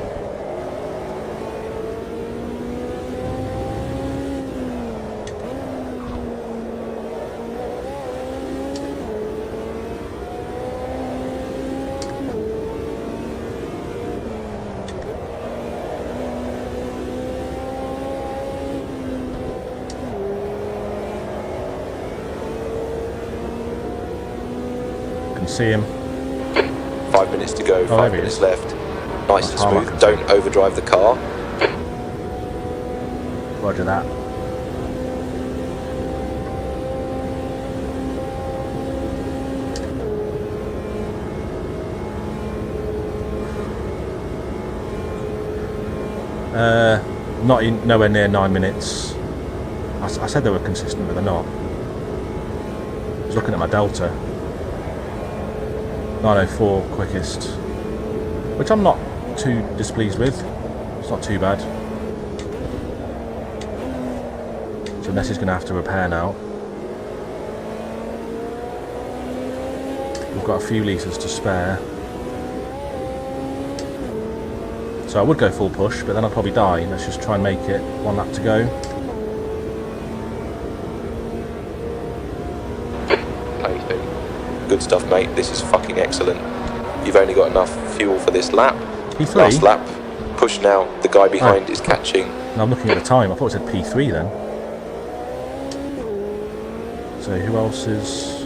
See him. 5 minutes to go, 5 minutes left. Nice and smooth. Don't overdrive the car. Roger that. Nowhere near 9 minutes. I said they were consistent, but they're not. I was looking at my delta. 9:04 quickest, which I'm not too displeased with. It's not too bad. So Ness is going to have to repair now. We've got a few litres to spare. So I would go full push, but then I'd probably die. Let's just try and make it 1 lap to go. Good stuff, mate. This is fucking excellent. You've only got enough fuel for this lap. P3? Last lap. Push now. The guy behind is catching. No, I'm looking at the time. I thought it said P3 then. So who else is...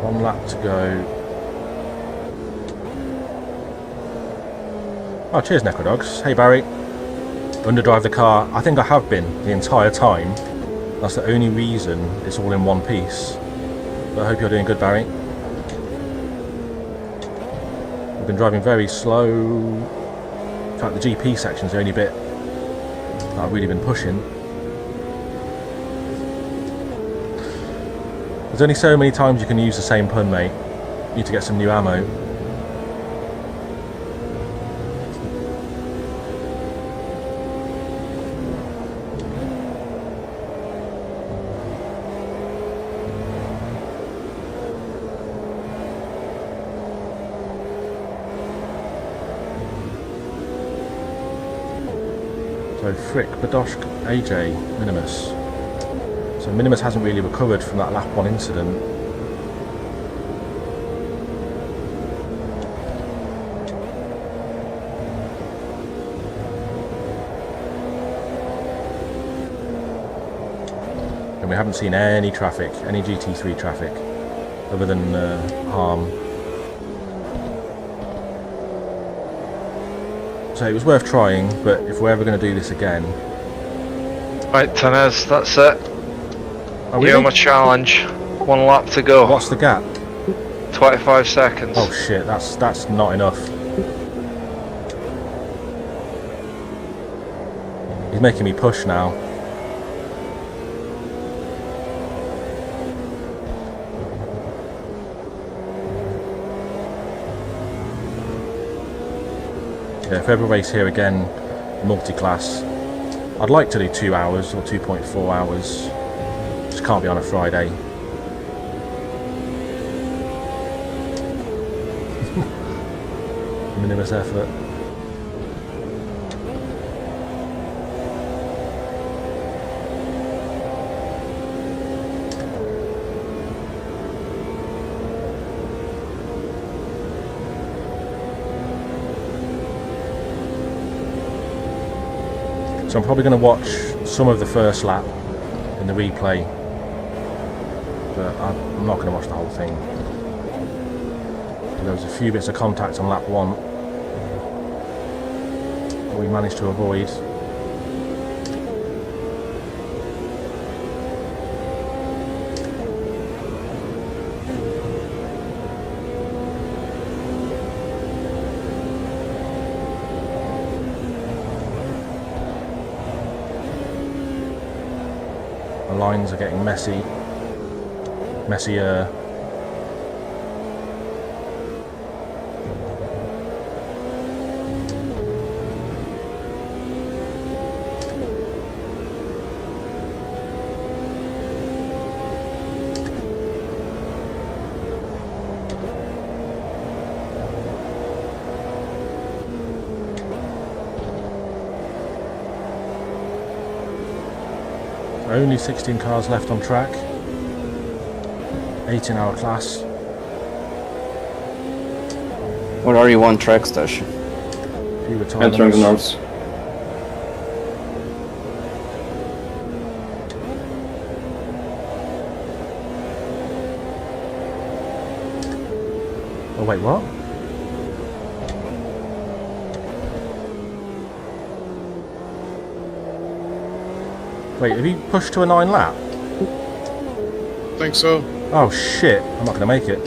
One lap to go. Oh, cheers, Necrodogs. Hey, Barry. Underdrive the car. I think I have been the entire time. That's the only reason it's all in one piece. But I hope you're doing good, Barry. We've been driving very slow. In fact, the GP section's the only bit that I've really been pushing. There's only so many times you can use the same pun, mate. You need to get some new ammo. So Frick, Badoshk, AJ, Minimus. So Minimus hasn't really recovered from that lap 1 incident. And we haven't seen any traffic, any GT3 traffic, other than harm. So it was worth trying, but if we're ever going to do this again... Right, Tanez, that's it. Oh, really? You're my challenge. 1 lap to go. What's the gap? 25 seconds. Oh shit, that's not enough. He's making me push now. Yeah, if we ever race here again, multi-class, I'd like to do 2 hours or 2.4 hours. Just can't be on a Friday. Minimus effort. So I'm probably going to watch some of the first lap in the replay, but I'm not going to watch the whole thing. There was a few bits of contact on lap 1 that we managed to avoid. The lines are getting messier. Only 16 cars left on track. 18-hour class. Where are you on track, Stash? Entering the north. Oh wait, what? Wait, have you pushed to a 9 lap? Think so. Oh shit, I'm not gonna make it.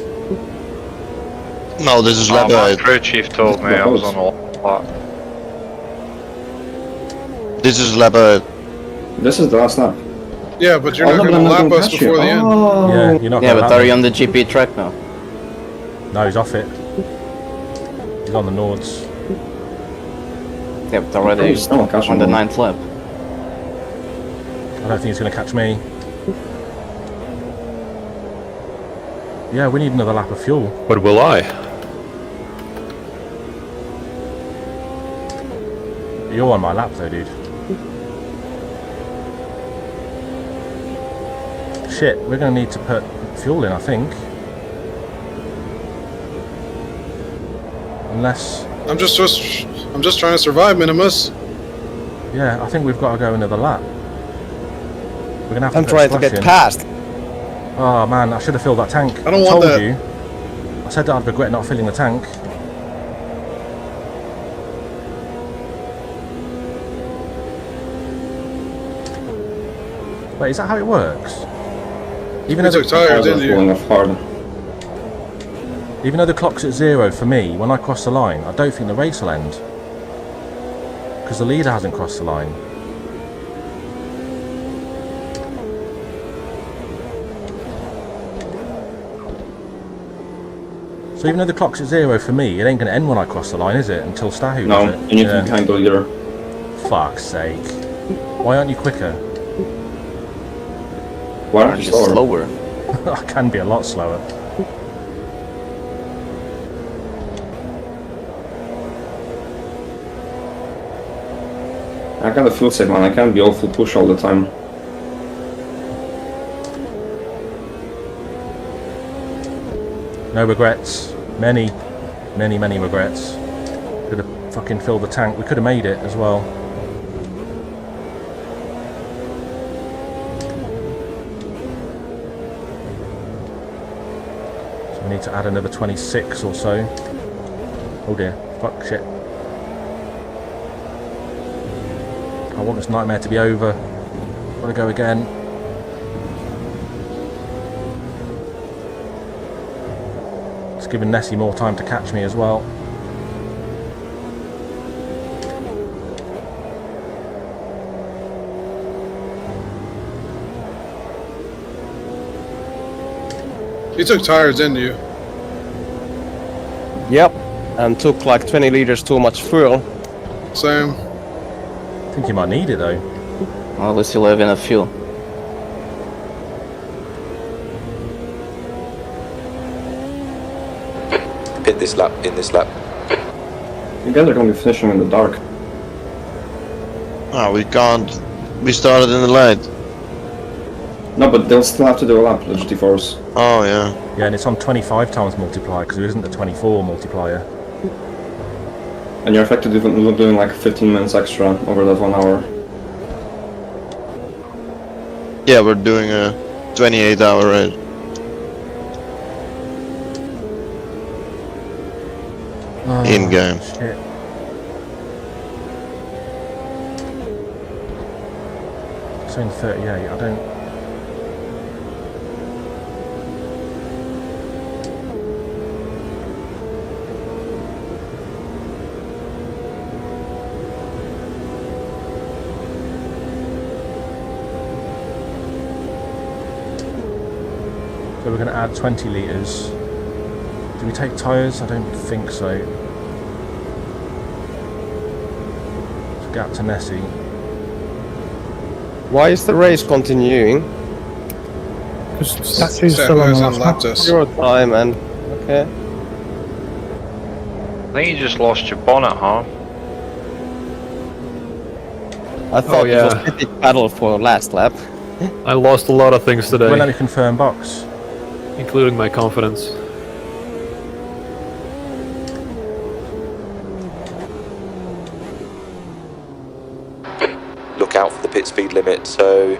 No, this is lap my 8. crew chief told me I was on a lap. This is lap 8. This is the last lap. Yeah, but you're Oh, not no, going to but I'm lap not us gonna catch you. before the end. Yeah, you're not Yeah, gonna but lap are me. you on the GP track now? No, he's off it. He's on the Nords. Yeah, but already Oh, no, catch on the him. 9th lap. I don't think he's gonna catch me. Yeah, we need another lap of fuel. But will I? You're on my lap though, dude. Shit, we're gonna need to put fuel in, I think. Unless... I'm just trying to survive, Minimus. Yeah, I think we've got to go another lap. We're gonna have to I'm put trying to splash get in. past. Oh man, I should have filled that tank. I don't want told that. you. I said that I'd regret not filling the tank. Wait, is that how it works? Even You though took tires, didn't you? Even though the clock's at 0 for me, when I cross the line, I don't think the race will end. Because the leader hasn't crossed the line. So even though the clock's at 0 for me, it ain't going to end when I cross the line, is it? Until Stahu No, does it? you need to be behind the leader. Fuck's sake. Why aren't you quicker? Why aren't you slower? I can be a lot slower. I got a fuel save, man. I can't be all full push all the time. No regrets. Many regrets. Could have fucking filled the tank. We could have made it as well. So we need to add another 26 or so. Oh dear. Fuck, shit. I want this nightmare to be over. Gotta go again. It's giving Nessie more time to catch me as well. You took tires, didn't you? Yep, and took like 20 liters too much fuel. Same. I think you might need it though. Well, at least you'll have enough fuel. Pit this lap, in this lap. You guys are going to be finishing in the dark. Oh, we can't. We started in the light. No, but they'll still have to do a lap, the GT4s. Oh, yeah. Yeah, and it's on 25 times multiplier because there isn't a 24 multiplier. And you're effectively doing like 15 minutes extra over that 1 hour. Yeah, we're doing a 28-hour race. Oh, In game. Shit. It's in 38. I don't. So we're going to add 20 litres. Do we take tyres? I don't think so. Gap to Nessie. Why is the race continuing? Because statue's still on the last lap. Your time, man. Okay. I think you just lost your bonnet, huh? I thought yeah. it was epic battle for last lap. I lost a lot of things today, Won't let me confirm box. including my confidence. Look out for the pit speed limit, so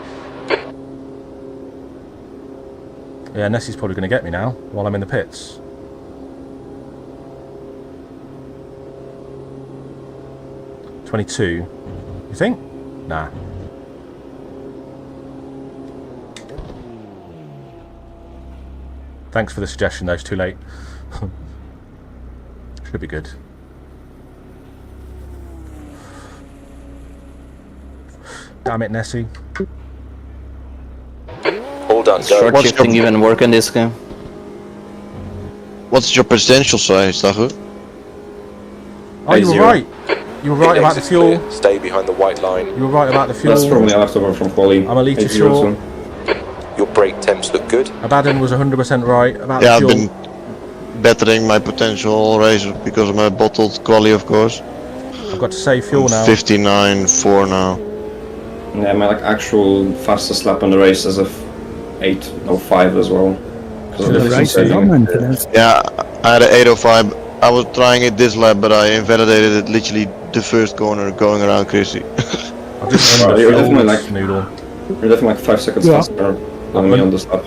Yeah, Nessie's probably going to get me now while I'm in the pits. 22. You think? Nah. Thanks for the suggestion though, it's too late. Should be good. Damn it, Nessie. All done, go. Short shifting even work in this game? What's your potential size, Dago? Oh, you were right. You were right about the fuel. Clear. Stay behind the white line. You were right about the fuel. That's probably a leftover from quali. I'm a litre short. Your brake temps look good. Abaddon was 100% right about Yeah, the I've fuel. been bettering my potential all races because of my bottled quali, of course. I've got to save fuel now. 59.4 now. Yeah, my like actual fastest lap on the race is a 8:05 as well. So the race is on maintenance. Yeah, I had an 8:05. I was trying it this lap, but I invalidated it literally the first corner going around Chrissy. I've just You're definitely like Noodle. You're definitely like 5 seconds faster than me on this lap.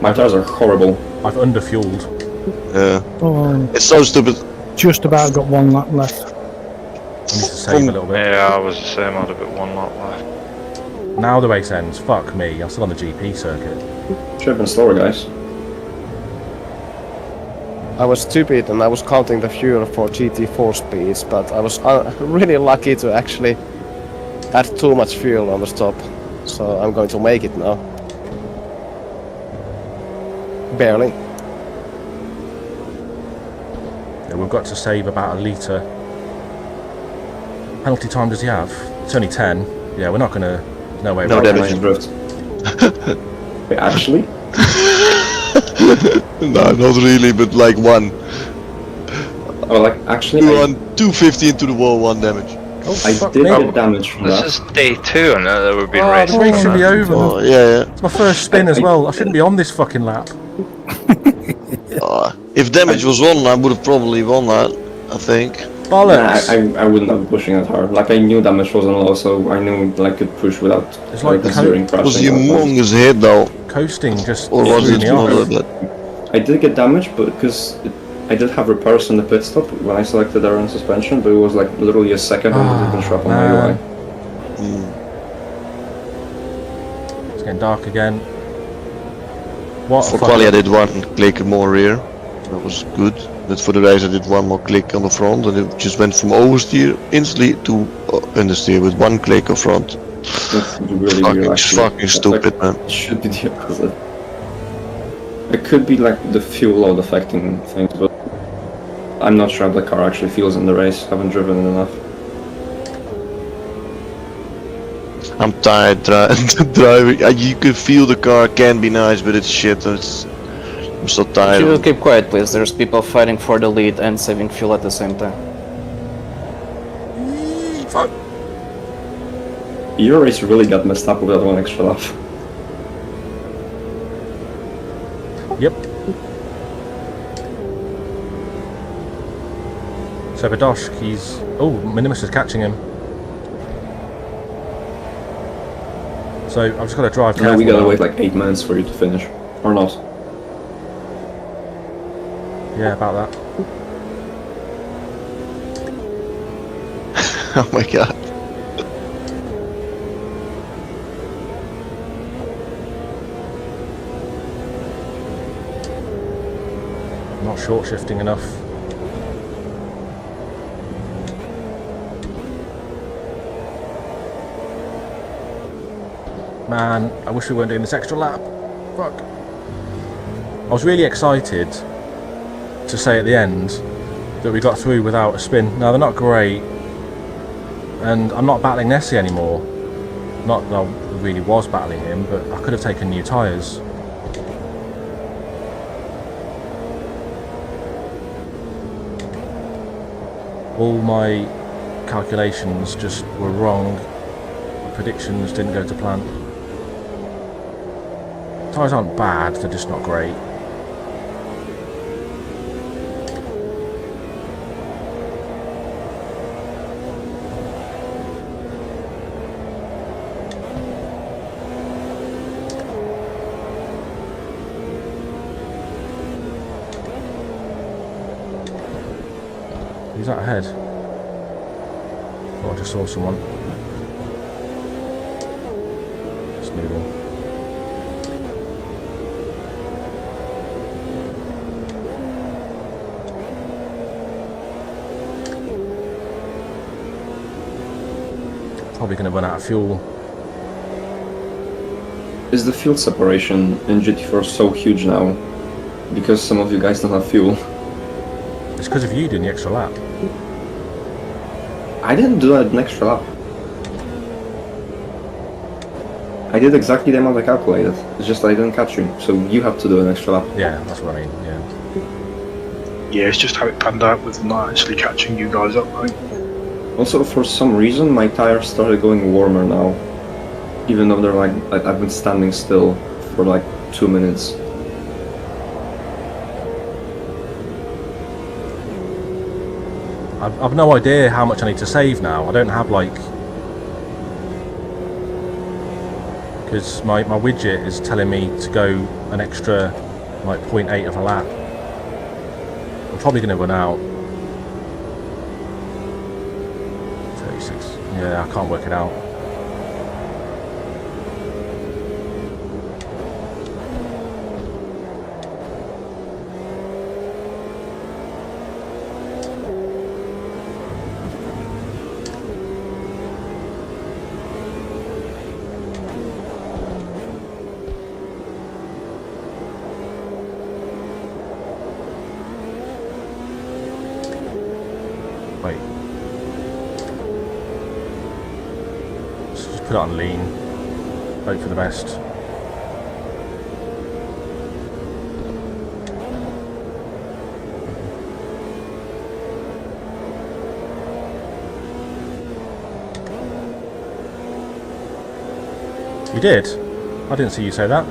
My tires are horrible. I've underfueled. Yeah. Oh, It's so stupid. just about got 1 lap left. I need to save a little bit. Yeah, I was the same. I had a bit 1 lap left. Now the race ends. Fuck me. I'm still on the GP circuit. Should have been slower, guys. I was stupid and I was counting the fuel for GT4 speeds, but I was really lucky to actually add too much fuel on the stop. So I'm going to make it now. Barely. Yeah, we've got to save about a litre. Penalty time does he have? It's only 10. Yeah, we're not gonna. No way. No damage. Drift. Wait, actually? No, not really, but like 1. Oh, like actually, 250 into the wall, 1 damage. Oh, I fuck did me. get damage from This that. is day 2, and there would be Oh, racing. the race should be over. Oh, yeah. It's my first spin as well. I shouldn't be on this fucking lap. If damage was on, I would have probably won that, I think. Bollocks. I wouldn't have been pushing that hard. Like I knew damage wasn't low, so I knew like could push without It's like the considering It was crashing. humongous hit though. Coasting just Or was threw it me off. not that? I did get damage, but because I did have repairs on the pit stop when I selected air and suspension, but it was like literally a second and it didn't show up on my UI. It's getting dark again. What For a fuck. quali I did 1 click more rear. That was good. But for the race I did 1 more click on the front and it just went from oversteer instantly to understeer with 1 click on front. That's really weird, actually. Fucking stupid, man. It should be the opposite. It could be like the fuel load affecting things, but I'm not sure how the car actually feels in the race. Haven't driven it enough. I'm tired driving. You can feel the car can be nice, but it's shit. I'm so tired. If you keep quiet, please. There's people fighting for the lead and saving fuel at the same time. Fuck. Your race really got messed up with that 1 extra lap. Yep. So Badosh, he's... Oh, Minimus is catching him. So I've just got to drive Now carefully. we gotta wait like 8 minutes for you to finish. Or not. Yeah, about that. Oh my god. Not short shifting enough. Man, I wish we weren't doing this extra lap. Fuck. I was really excited to say at the end that we got through without a spin. Now, they're not great. And I'm not battling Nessie anymore. Not that I really was battling him, but I could have taken new tyres. All my calculations just were wrong. My predictions didn't go to plan. Tyres aren't bad, they're just not great. Who's that ahead? Oh, I just saw someone. It's moving. Probably going to run out of fuel. Is the fuel separation in GT4 so huge now? Because some of you guys don't have fuel. It's because of you doing the extra lap. I didn't do an extra lap. I did exactly the amount I calculated. It's just that I didn't catch you, so you have to do an extra lap. Yeah, that's what I mean, yeah. Yeah, it's just how it panned out with not actually catching you guys up, right? Also, for some reason, my tires started going warmer now. Even though they're like I've been standing still for like 2 minutes. I've no idea how much I need to save now. I don't have like... Because my widget is telling me to go an extra like 0.8 of a lap. I'm probably going to run out. 36. Yeah, I can't work it out. Wait. Let's just put it on lean. Hope for the best. You did? I didn't see you say that.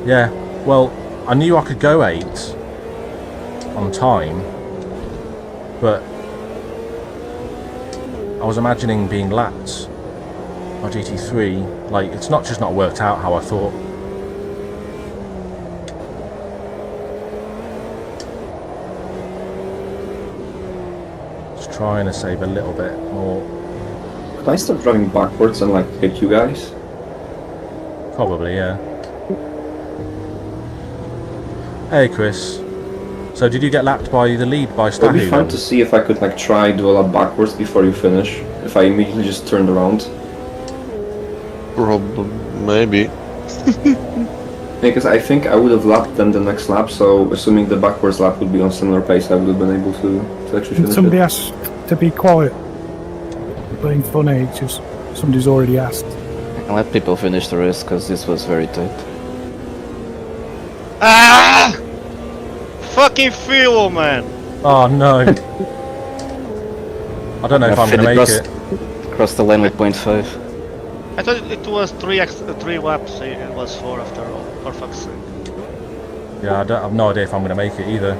Yeah, well, I knew I could go 8 on time, but I was imagining being lapped by GT3. Like, it's not just not worked out how I thought. Just trying to save a little bit more. Could I start driving backwards and like hit you guys? Probably, yeah. Hey Chris, so did you get lapped by the lead by Stahu? It would be fun to see if I could like try do a lap backwards before you finish, if I immediately just turned around. Probably, maybe. Because I think I would have lapped them the next lap, so assuming the backwards lap would be on similar pace, I would have been able to actually finish Somebody it. asked to be quiet. Being funny, it's just somebody's already asked. I let people finish the race because this was very tight. Ah! Fucking fuel, man! Oh no. I don't know if I'm going to make it. Cross the lane with 0.5. I thought it was 3 laps, it was 4 after all, for fuck's sake. Yeah, I have no idea if I'm going to make it either.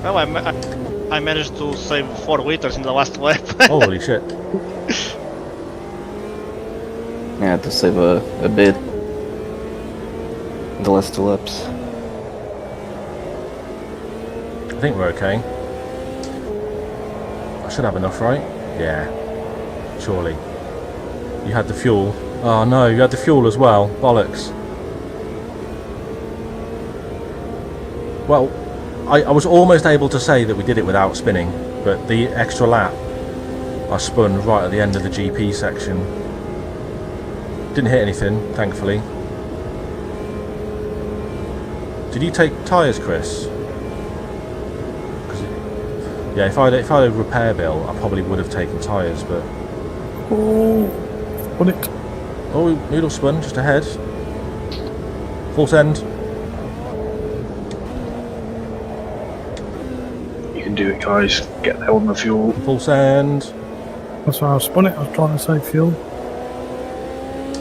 Well, I managed to save 4 liters in the last lap. Holy shit. Yeah, I had to save a bit. The last 2 laps. I think we're okay. I should have enough, right? Yeah. Surely. You had the fuel. Oh no, you had the fuel as well. Bollocks. Well, I was almost able to say that we did it without spinning, but the extra lap I spun right at the end of the GP section. Didn't hit anything, thankfully. Did you take tyres, Chris? Yeah, if I had a repair bill, I probably would have taken tyres, but... Oh, spun it. Oh, noodle spun, just ahead. Full send. You can do it, guys. Get there on the fuel. Full send. That's why I spun it. I was trying to save fuel.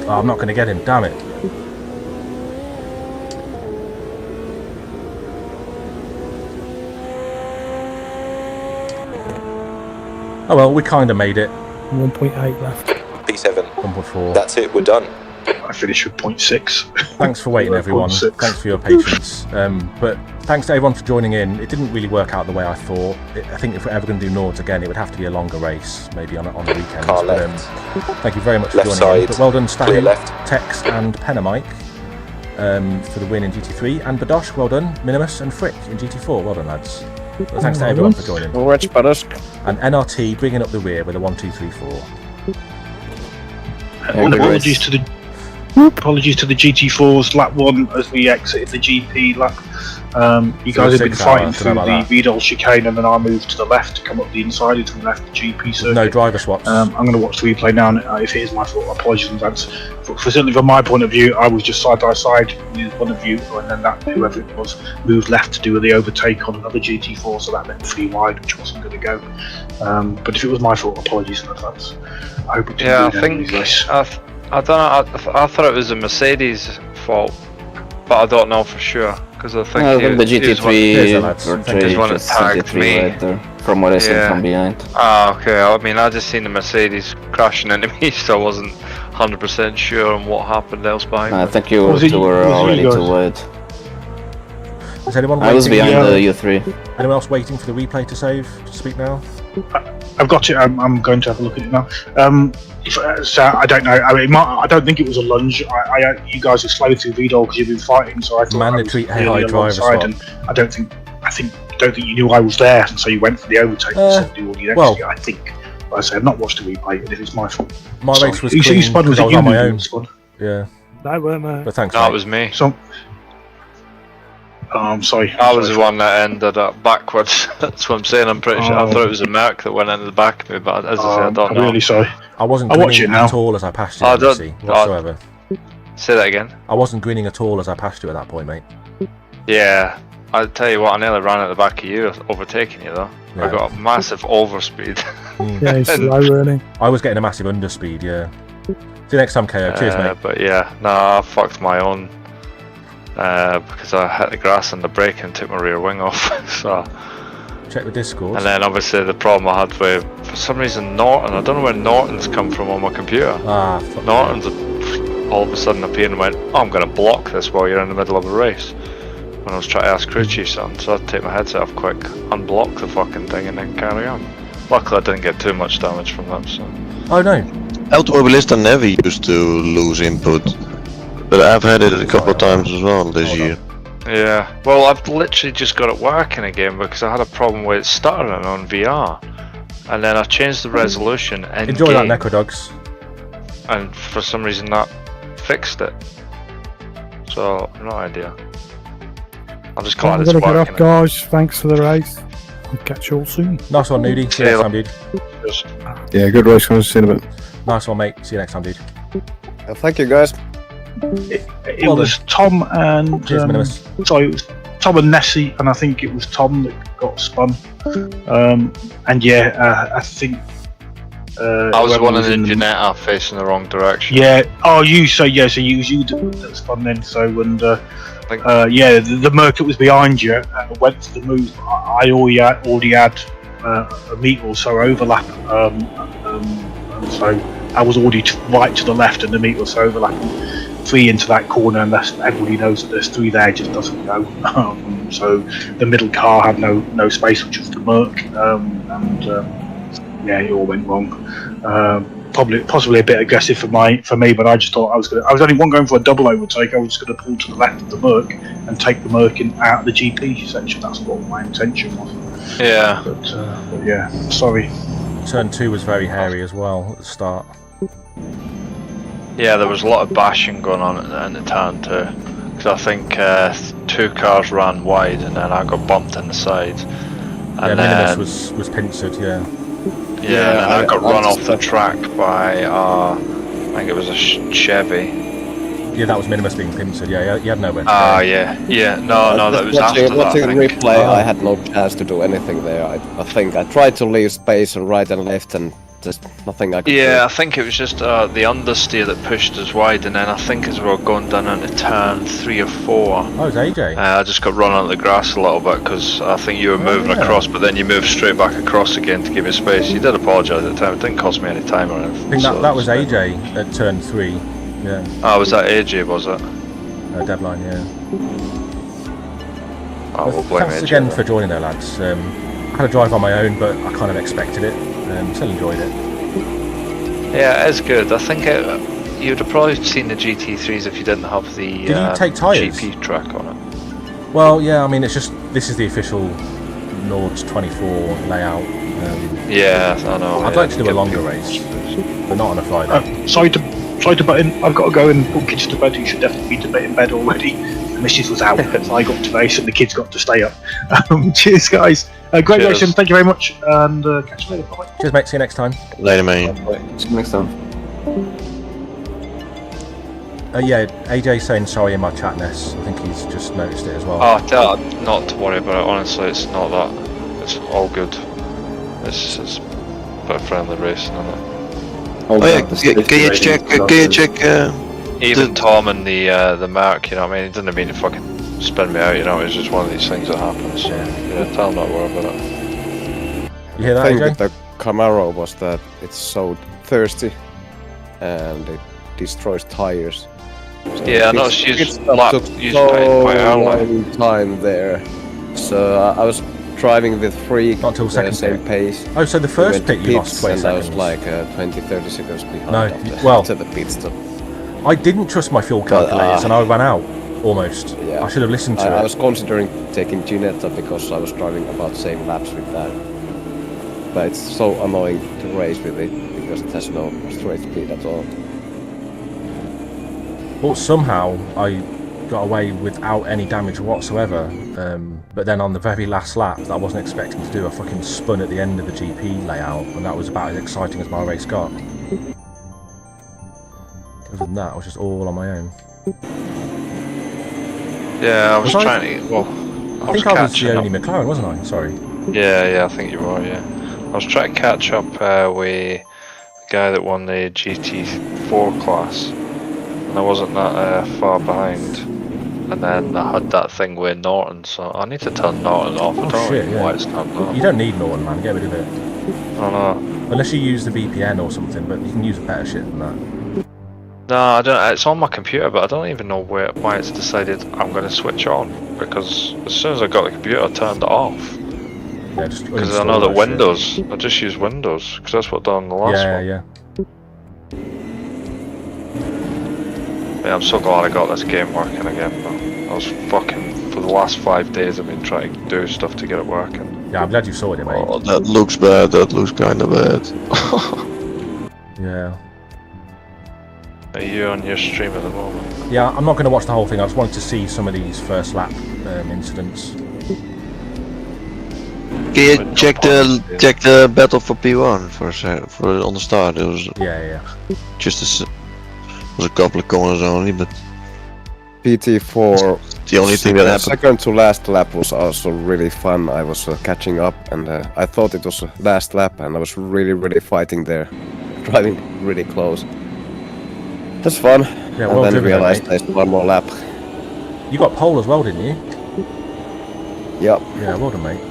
Oh, I'm not going to get him, damn it. Oh well, we kind of made it. 1.8 left. P7. 1.4. That's it, we're done. I finished with 0.6. Thanks for waiting, everyone. 0.6. Thanks for your patience. But thanks to everyone for joining in. It didn't really work out the way I thought. I think if we're ever going to do Nords again, it would have to be a longer race, maybe on the weekends. Car But, left. thank you very much Left for joining in. side, But well done, clear Stahi, left. Tex, and Penamike for the win in GT3. And Badosh, well done. Minimus and Frick in GT4. Well done, lads. But thanks to everyone for joining. Rich Badosh. And NRT bringing up the rear with a 1, 2, 3, 4. Apologies to the GT4's lap 1 as we exited the GP lap. You guys have been 6 fighting hours, through about the that. Vidal chicane, and then I moved to the left to come up the inside into the left GP circuit. No driver swaps. I'm going to watch the replay now, and if it is my fault, apologies in advance. For certainly from my point of view, I was just side by side with one of you, and then that whoever it was moved left to do the overtake on another GT4, so that meant 3 wide, which wasn't going to go. But if it was my fault, apologies in advance. I hope it didn't Yeah, I do think this. I don't know. I thought it was a Mercedes fault, but I don't know for sure because I think the GT3 is one that tagged me. right there, from what I see from behind. Ah, okay. I mean, I just seen the Mercedes crashing into me, so I wasn't 100% sure on what happened else behind. I think you were already too wide. Is anyone I was waiting? behind the U3. Anyone else waiting for the replay to save? To speak now? I've got it. I'm going to have a look at it now. So I don't know. I mean, I don't think it was a lunge. You guys are slow through Vidal because you've been fighting. So I thought mandatory I was AI driver swap. and I don't think you knew I was there, and so you went for the overtake and do all the next well, year, I think. But I say I've not watched the replay, and if it's my fault, My sorry. race was You clean spun, was because I it was you on my who own. spun? Yeah. They weren't. But thanks. No, mate. it was me. So, I'm sorry. I was the one that ended up backwards. That's what I'm saying. I'm pretty sure. I thought it was a Merc that went into the back of me, but as I say, I don't I'm know. really sorry. I wasn't I'll watch grinning it now. at all as I passed you, I don't- Messi, whatsoever. Say that again. I wasn't grinning at all as I passed you at that point, mate. Yeah, I'll tell you what. I nearly ran at the back of you, overtaking you though. Yeah. I got a massive overspeed. Yeah, he's slow running. I was getting a massive underspeed, yeah. See you next time, KO. Cheers, mate. But yeah, no, I fucked my own because I hit the grass and the brake and took my rear wing off. So. Check the Discord. And then obviously the problem I had with, for some reason, Norton. I don't know where Norton's come from on my computer. Norton's all of a sudden appeared and went, oh, I'm going to block this while you're in the middle of a race. When I was trying to ask crew chief something, so I had to take my headset off quick, unblock the fucking thing, and then carry on. Luckily, I didn't get too much damage from them. So. Oh no. Automobiliste never used to lose input, but I've had it a couple of times as well this year. Yeah, well, I've literally just got it working again because I had a problem with it stuttering on VR, and then I changed the resolution and Enjoy that, Necrodogs. and for some reason that fixed it. So no idea. I'm just glad I'm it's gonna get working. off, guys. Thanks for the race. I'll catch you all soon. Nice one, Nudie. See you next time, dude. Yeah, good race, guys. See you in a bit. Nice one, mate. See you next time, dude. Thank you, guys. It was Tom and Cheers, Minimus. sorry, it was Tom and Nessie, and I think it was Tom that got spun. And yeah, I think I was whoever one in was the in Ginetta facing the wrong direction. Yeah. Oh, so you was you that spun then. So and yeah, the Merc that was behind you went for the move. I already had a meter or so overlap, and so I was already right to the left, and the meter or so overlapping. 3 into that corner, unless everybody knows that there's 3 there, it just doesn't go. So the middle car had no space, which was the Merc, and yeah, it all went wrong. Possibly a bit aggressive for me, but I just thought I was only one going for a double overtake. I was just going to pull to the left of the Merc and take the Merc out of the GP section. That's what my intention was. Yeah. But yeah, sorry. Turn 2 was very hairy as well at the start. Yeah, there was a lot of bashing going on at the turn too. Because I think 2 cars ran wide and then I got bumped in the side. Yeah, Minimus was pincered, yeah. Yeah, and then I got run off the track by, I think it was a Chevy. Yeah, that was Minimus being pincered, yeah, he had nowhere to go. Yeah, no, that was after that, Watching I the think. replay, I had no chance to do anything there. I think I tried to leave space on right and left, and just nothing I could do. Yeah, I think it was just the understeer that pushed us wide, and then I think as we were going down into turn 3 or 4, Oh, it was AJ. I just got run onto the grass a little bit because I think you were moving across, but then you moved straight back across again to give me space. You did apologise at the time, it didn't cost me any time or anything. I think that was AJ at turn 3. Yeah. Oh, was that AJ, was it? Deadline, yeah. Oh, we'll blame Thanks AJ again then. for joining there, lads. I had a drive on my own, but I kind of expected it. Still enjoyed it. Yeah, it's good. I think you'd have probably seen the GT3s if you didn't have the Did you take tyres? GP track on it. Well, yeah, I mean, it's just, this is the official Nords 24 layout. Yeah, I know. I'd like to do a longer race, but not on a Friday. Sorry to butt in. I've got to go and put kids to bed. You should definitely be in bed already. The missus was out, so I got to race, and the kids got to stay up. Cheers, guys. Great racing. Thank you very much, and catch you later. Bye. Cheers, mate. See you next time. Later, mate. See you next time. Yeah, AJ saying sorry in my chat, Ness. I think he's just noticed it as well. Oh, not to worry about it. Honestly, it's not that. It's all good. It's a bit of friendly racing, isn't it? Oh yeah, can you check? Even Tom and the Merc, you know what I mean? It didn't mean to fucking spin me out, you know. It's just one of these things that happens. So, yeah, tell him not to worry about it. You hear that, The thing AJ? with the Camaro was that it's so thirsty, and it destroys tires. So Yeah, I noticed you took so quite early. long time there. So I was driving with three Not till second same pit. pace. Oh, so the We first went to pit you lost pits, 20 and seconds. I was like 20-30 seconds behind No, after, well- to the pit stop. I didn't trust my fuel calculators, and I ran out almost. Yeah. I should have listened to it. I was considering taking Ginetta because I was driving about same laps with that. But it's so annoying to race with it because it has no straight speed at all. But somehow I got away without any damage whatsoever. But then on the very last lap that I wasn't expecting to do, I fucking spun at the end of the GP layout, and that was about as exciting as my race got. Other than that, I was just all on my own. Yeah, I was Was I? trying to. Well, I think I was the only McLaren, wasn't I? Sorry. Yeah, I think you were. Yeah, I was trying to catch up with the guy that won the GT4 class, and I wasn't that far behind. And then I had that thing with Norton, so I need to turn Norton off. I Oh don't shit, know yeah. why it's not on. You don't need Norton, man. Get rid of it. I know. Unless you use the VPN or something, but you can use better shit than that. No, I don't. It's on my computer, but I don't even know why it's decided I'm going to switch on. Because as soon as I got the computer, I turned it off. Yeah, just Because I know that Windows. I just use Windows because that's what I done on the last one. Yeah. Yeah, I'm so glad I got this game working again. But I was fucking for the last 5 days. I've been trying to do stuff to get it working. Yeah, I'm glad you sorted it, mate. Oh, that looks bad. That looks kind of bad. Yeah. Are you on your stream at the moment? Yeah, I'm not going to watch the whole thing. I just wanted to see some of these first lap incidents. Can you check the battle for P1 for on the start? It was Yeah. just was a couple of corners only, but PT4. the only thing that happened. Second to last lap was also really fun. I was catching up, and I thought it was last lap, and I was really fighting there, driving really close. That's fun. Yeah, and well then driven, realized mate. there's one more lap. You got pole as well, didn't you? Yep. Yeah, well done, mate.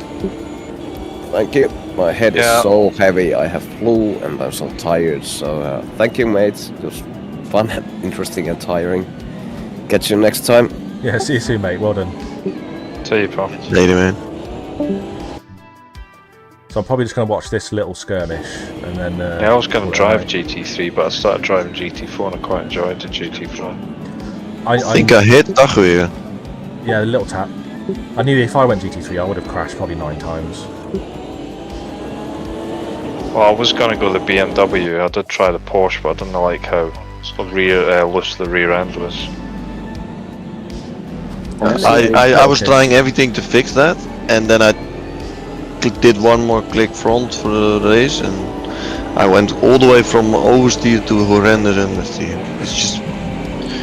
Thank you. My head Yeah. is so heavy. I have flu, and I'm so tired. So thank you, mates. It was fun, interesting, and tiring. Catch you next time. Yeah, see you soon, mate. Well done. See you, pal. Later, man. So I'm probably just going to watch this little skirmish, and then... Yeah, I was going to drive GT3, but I started driving GT4 and I quite enjoyed the GT4. I think I hit Daguerre. Yeah, a little tap. I knew if I went GT3, I would have crashed probably 9 times. Well, I was going to go the BMW. I did try the Porsche, but I didn't like how loose the rear end was. I was trying everything to fix that, and then I did one more click front for the race, and I went all the way from oversteer to horrendous understeer. It's just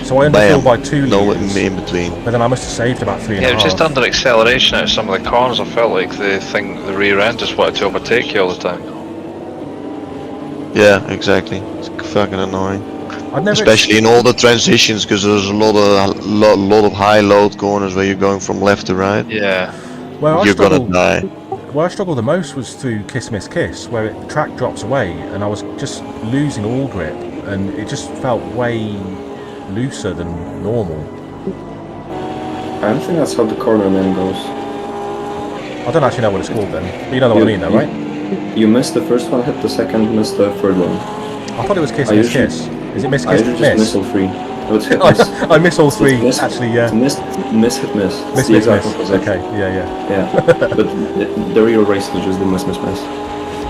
So I understeered by 2 no liters, in between. but then I must have saved about 3.5. Yeah, it was just under acceleration out of some of the corners. I felt like the rear end just wanted to overtake you all the time. Yeah, exactly. It's fucking annoying. I've never Especially in all the transitions, because there's a lot of high load corners where you're going from left to right. Yeah. Where You're gonna die. Where I struggled the most was through Kiss Miss Kiss, where the track drops away, and I was just losing all grip, and it just felt way looser than normal. I don't think that's how the corner name goes. I don't actually know what it's called then. But you know what I mean though, right? You missed the first one, hit the second, missed the third one. I thought it was kiss, miss, kiss. Is it miss, kiss, I miss? miss all three. No, it's hit, miss. I miss all three, Miss, actually, yeah. Miss, hit, miss. Miss, the miss, exact miss. opposite. Okay, yeah. Yeah, but the real race is just the miss, miss, miss.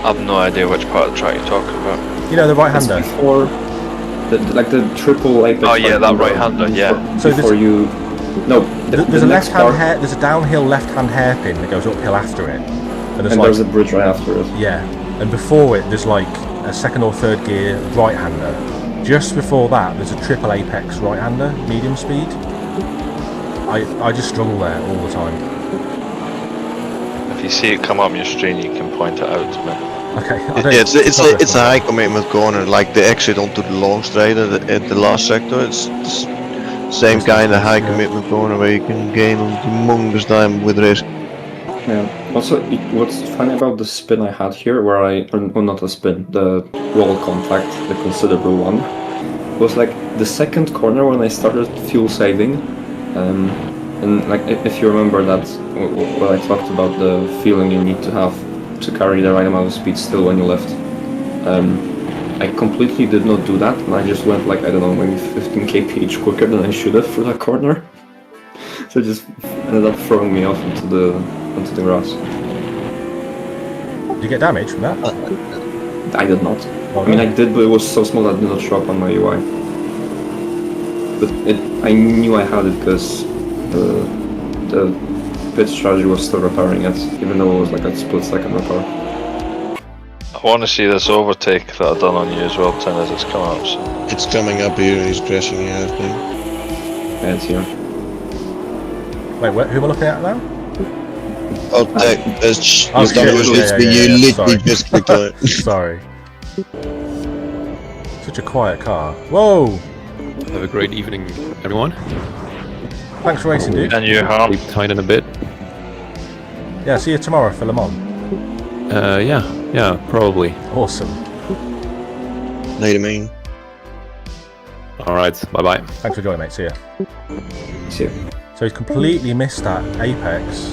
I've no idea which part of the track you're talking about. You know, the right-hander. Before, like the triple apex. Oh yeah, that right-hander, yeah. So before you... No, there's a left-hand hair, there's a downhill left-hand hairpin that goes uphill after it. And there's a bridge right after it. Yeah, and before it there's like a second or third gear right-hander. Just before that there's a triple apex right-hander, medium speed. I just struggle there all the time. If you see it come up on your screen, you can point it out to me. Okay. Yeah, it's a high commitment corner, like the exit onto the long straight at the last sector. It's the same kind of high commitment corner where you can gain humongous time with risk. Yeah. Also, what's funny about the spin I had here, where not the spin, the roll contact, the considerable one, was like the second corner when I started fuel saving, and like if you remember that, when I talked about the feeling you need to have to carry the right amount of speed still when you lift. I completely did not do that, and I just went like, I don't know, maybe 15 kph quicker than I should have for that corner. So it just ended up throwing me off onto the grass. Did you get damage from that? I did not. Oh, I mean, I did, but it was so small that it did not show up on my UI. But I knew I had it because the pit strategy was still repairing it, even though it was like a split second repair. I want to see this overtake that I've done on you as well, Tim, as it's coming up. So. It's coming up here, he's crashing here, I think. Yeah, it's here. Wait, who am I looking at now? Oh, that's shit. You literally just clicked on it. Sorry. Such a quiet car. Whoa! Have a great evening, everyone. Thanks for racing, dude. And you, Harm. Sleep tight in a bit. Yeah, see you tomorrow for Le Mans. Yeah, probably. Awesome. Later, man. Alright, bye-bye. Thanks for joining, mate. See ya. See ya. So he's completely missed that apex.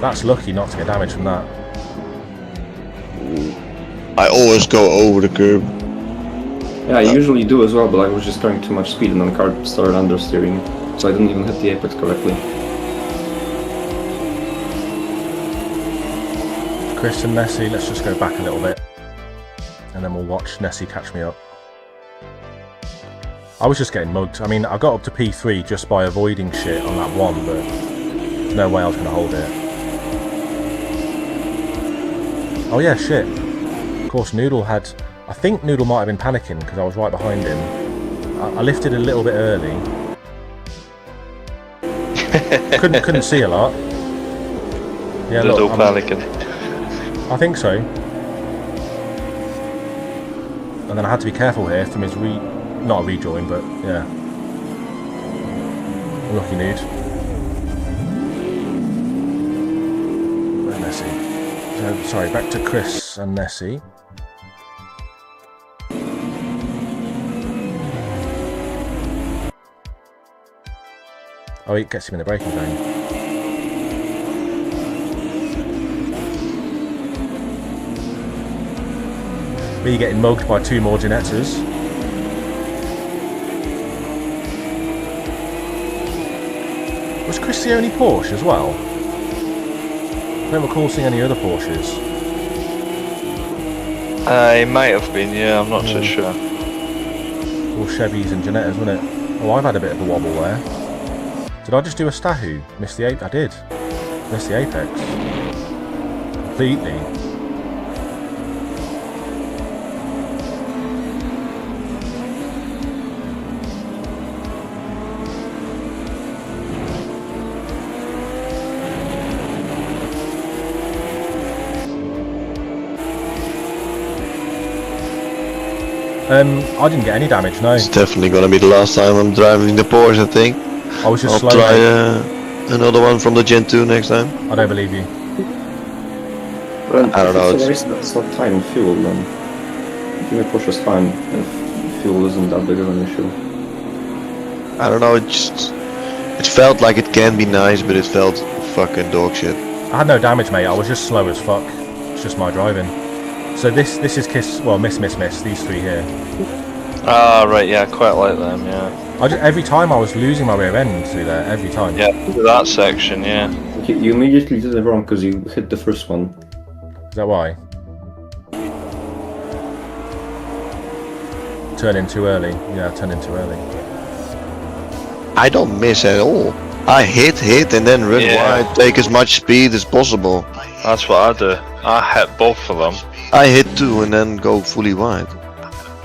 That's lucky not to get damage from that. I always go over the curb. Yeah, I usually do as well, but I was just carrying too much speed and then the car started understeering, so I didn't even hit the apex correctly. Chris and Nessie, let's just go back a little bit. And then we'll watch Nessie catch me up. I was just getting mugged. I mean, I got up to P3 just by avoiding shit on that one, but there's no way I was going to hold it. Oh yeah, shit. Of course, Noodle had... I think Noodle might have been panicking because I was right behind him. I lifted a little bit early. couldn't see a lot. Yeah, Noodle look, panicking. I think so. And then I had to be careful here from his not a rejoin, but yeah. Lucky nude. Where's Nessie? So, sorry, back to Chris and Nessie. Oh, it gets him in the braking zone. Me getting mugged by two more Ginettas. Was Chris the only Porsche as well? I don't recall seeing any other Porsches. It might have been, yeah, I'm not so sure. All Chevys and Ginettas, wasn't it? Oh, I've had a bit of a wobble there. Did I just do a Stahu? Missed the apex? I did. Missed the apex. Completely. I didn't get any damage, no. It's definitely gonna be the last time I'm driving the Porsche, I think. I was just I'll slow. try another one from the Gen 2 next time. I don't believe you. Well, I don't know. It's not time fuel then. think the Porsche is fine if fuel isn't that big of an issue. I don't know, it felt like it can be nice, but it felt fucking dog shit. I had no damage, mate. I was just slow as fuck. It's just my driving. So this is Kiss. Well, miss. These three here. Ah, right. Yeah, I quite like them. Yeah. Every time I was losing my rear end through there. Every time. Yeah, that section. Yeah. You immediately did it wrong because you hit the first one. Is that why? Turn in too early. Yeah, I turned in too early. I don't miss at all. I hit, and then run wide, take as much speed as possible. That's what I do. I hit both of them. I hit too and then go fully wide,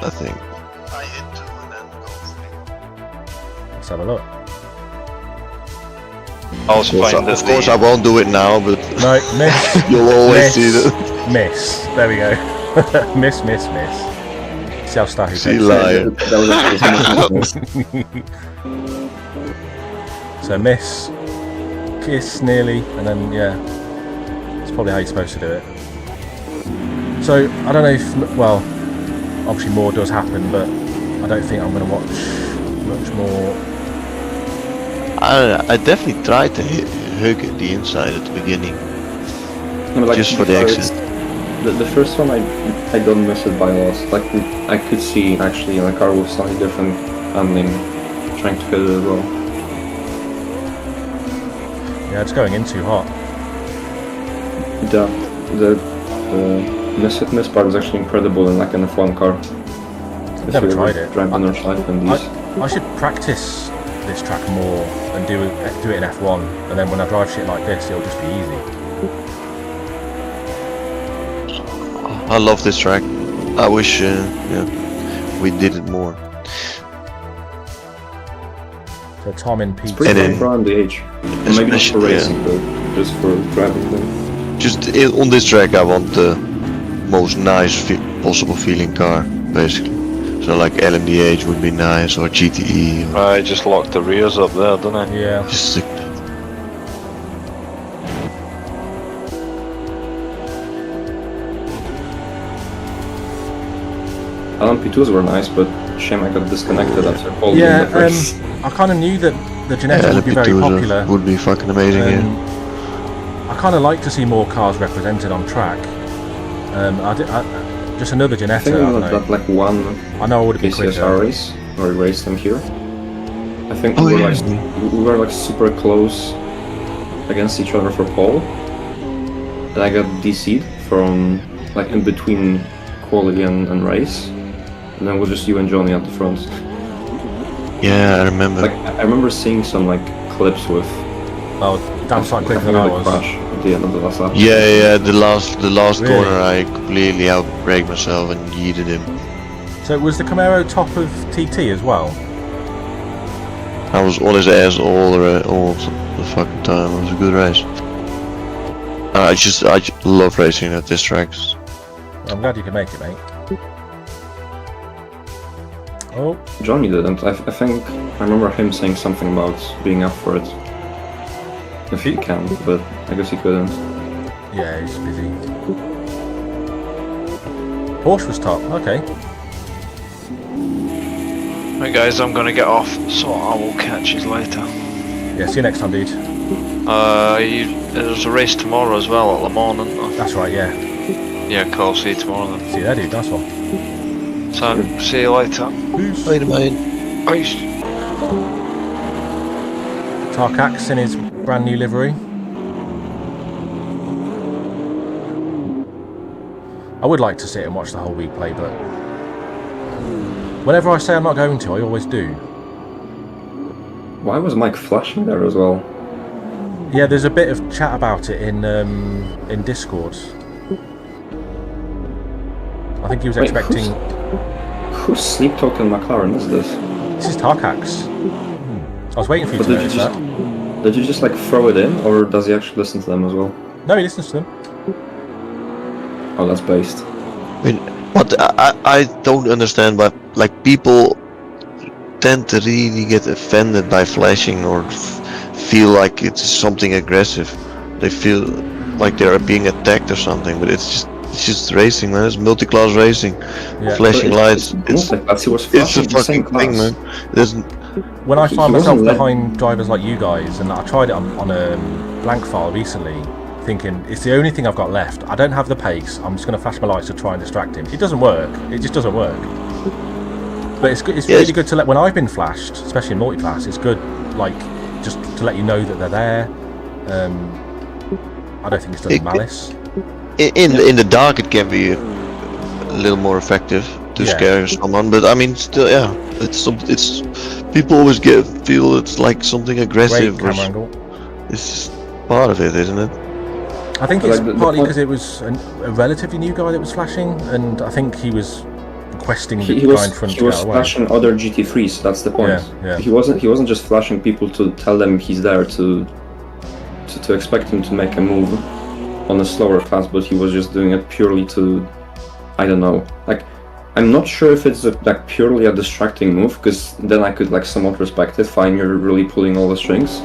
I think. Let's have a look. I was fine. Of course I won't do it now, but no, miss. You'll always see that. Miss. There we go. miss. See how stacky. See, liar. So miss, kiss nearly, and then yeah, it's probably how you're supposed to do it. So I don't know if, well, obviously more does happen, but I don't think I'm going to watch much more. I definitely tried to hook at the inside at the beginning, just for the exit. The first one I don't miss it by a lot. Like I could see actually in the car with slightly different handling, trying to hit it as well. Yeah, it's going in too hot. The miss part is actually incredible in like an F1 car. Never tried it. Drive the Nordschleife and these. I should practice this track more and do it in F1, and then when I drive shit like this, it'll just be easy. I love this track. I wish we did it more. So Tom in P2. It's pretty fun for MDH. Maybe not for racing, but just for driving them. Just on this track I want the most nice possible feeling car, basically. So like LMDH would be nice, or GTE. I just locked the rears up there, didn't I? Yeah. Just sick. LMP2s were nice, but shame I got disconnected after holding the first. I kind of knew that the Ginetta would be very popular. Would be fucking amazing, I kind of like to see more cars represented on track. Just another Ginetta. I think we got like one I know I would have been quicker. race where we raced them here. I think we were like super close against each other for pole. And I got DC'd from like in between quality and race. And then it was just you and Johnny at the front. Yeah, I remember. Like I remember seeing some like clips with. Oh, that's like quicker than I was. Crash at the end of the last lap. Yeah, the last corner I completely outbraked myself and yeeted him. So was the Camaro top of TT as well? I was on his ass all the fucking time. It was a good race. I just love racing at this track. I'm glad you could make it, mate. Oh. Johnny didn't. I think I remember him saying something about being up for it. If he can, but I guess he couldn't. Yeah, he's busy. Porsche was top, okay. Right guys, I'm gonna get off, so I will catch you later. Yeah, see you next time, dude. There's a race tomorrow as well at Le Mans, isn't there? That's right, yeah. Yeah, cool, see you tomorrow then. See you there, dude, nice one. So, see you later. Peace. Later, mate. Peace. Tarkax in his brand new livery. I would like to sit and watch the whole week play, but whenever I say I'm not going to, I always do. Why was Mike flashing there as well? Yeah, there's a bit of chat about it in Discord. I think he was expecting. Who's sleep talking McLaren is this? This is Tarkax. I was waiting for you to notice that. Did you just like throw it in, or does he actually listen to them as well? No, he listens to them. Oh, that's based. I mean, what I don't understand, but like people tend to really get offended by flashing or feel like it's something aggressive. They feel like they're being attacked or something, but it's just It's just racing, man. It's multi-class racing. Yeah. Flashing lights. It's he was it's a flashing the same fucking thing, class. man. It doesn't. When I find he myself wasn't behind drivers like you guys, and I tried it on a blank file recently, thinking it's the only thing I've got left. I don't have the pace. I'm just going to flash my lights to try and distract him. It doesn't work. It just doesn't work. But it's good. It's really good to let when I've been flashed, especially in multi-class. It's good, like just to let you know that they're there. I don't think it's done with malice. In the dark, it can be a little more effective to scare someone, but I mean, still, yeah, it's people always feel it's like something aggressive. Great camera angle. It's just part of it, isn't it? I think it's partly because it was a relatively new guy that was flashing, and I think he was requesting the guy in front to He was get away. flashing other GT3s. That's the point. Yeah. He wasn't just flashing people to tell them he's there to expect him to make a move on a slower class, but he was just doing it purely to, I don't know, like, I'm not sure if it's like purely a distracting move, because then I could like somewhat respect it. Fine, you're really pulling all the strings,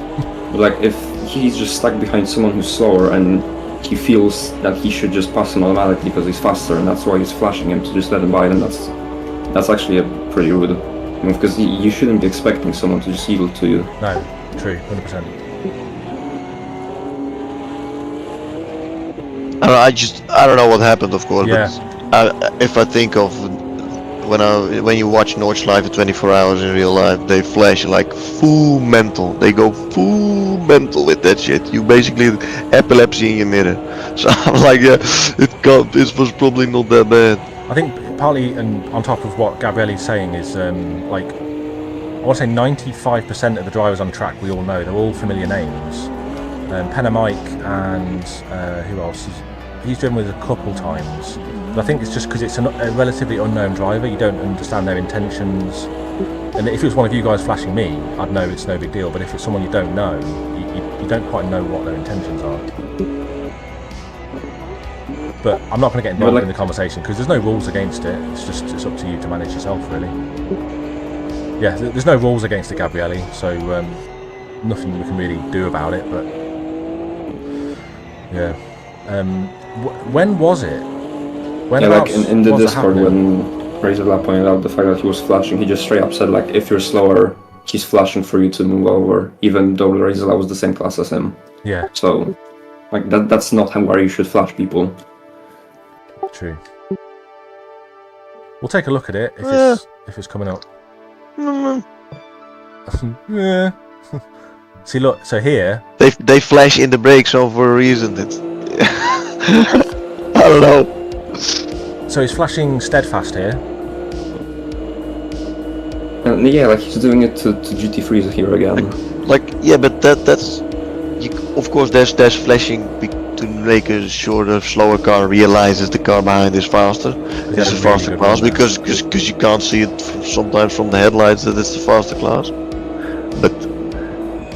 but like if he's just stuck behind someone who's slower and he feels that he should just pass him automatically because he's faster, and that's why he's flashing him to just let him by, then that's actually a pretty rude move, because you shouldn't be expecting someone to just yield to you. No, true, 100%. I don't know what happened, of course, but if I think of when you watch Nordschleife 24 hours in real life, they flash like full mental. They go full mental with that shit. You basically epilepsy in your mirror. So I'm like, yeah, it was probably not that bad. I think partly, and on top of what Gabrielli's saying, is like, I want to say 95% of the drivers on track we all know. They're all familiar names. Penna Mike and who else? He's driven with a couple times. But I think it's just because it's a relatively unknown driver. You don't understand their intentions. And if it was one of you guys flashing me, I'd know it's no big deal. But if it's someone you don't know, you don't quite know what their intentions are. But I'm not going to get involved in the conversation because there's no rules against it. It's up to you to manage yourself, really. Yeah, there's no rules against it, Gabrielli. So nothing we can really do about it. But yeah, when was it? When like in the Discord when Razorlab pointed out the fact that he was flashing, he just straight up said like, if you're slower, he's flashing for you to move over, even though Razorlab was the same class as him. Yeah. So, like that's not where you should flash people. True. We'll take a look at it if it's coming up. Yeah. See, look. So here they flash in the brake zone for a reason. It's I don't know. So he's flashing steadfast here. And yeah, like he's doing it to GT3s here again. Like yeah, but that's of course there's flashing to make a shorter, slower car realizes the car behind is faster. It's a faster class because you can't see it sometimes from the headlights that it's the faster class. But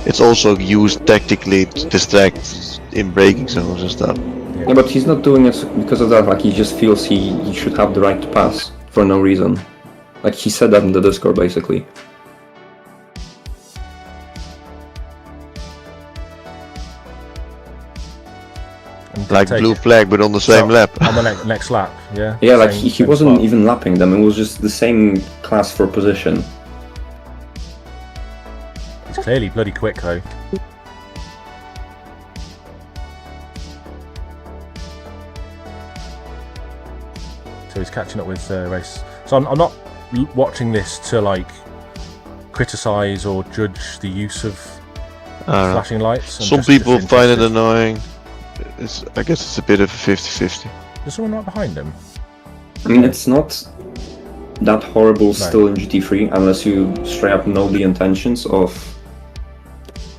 it's also used tactically to distract in braking zones and stuff. Yeah, but he's not doing it because of that. Like he just feels he should have the right to pass for no reason. Like he said that in the Discord basically. Like blue flag, but on the same lap. On the next lap, yeah. Yeah, like he wasn't even lapping them. It was just the same class for position. It's clearly bloody quick though. So he's catching up with race. So I'm not watching this to like criticise or judge the use of flashing lights. Some people find it annoying. I guess it's a bit of a 50-50. There's someone right behind him. I mean, it's not that horrible still in GT3 unless you straight up know the intentions of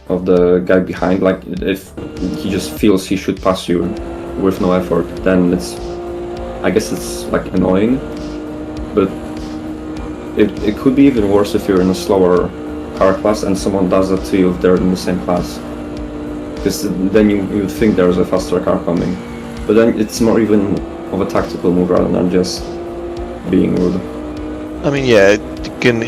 the guy behind. Like if he just feels he should pass you with no effort, then I guess it's like annoying. But it could be even worse if you're in a slower car class and someone does that to you if they're in the same class. Because then you would think there's a faster car coming. But then it's more even of a tactical move rather than just being rude. I mean, yeah, it can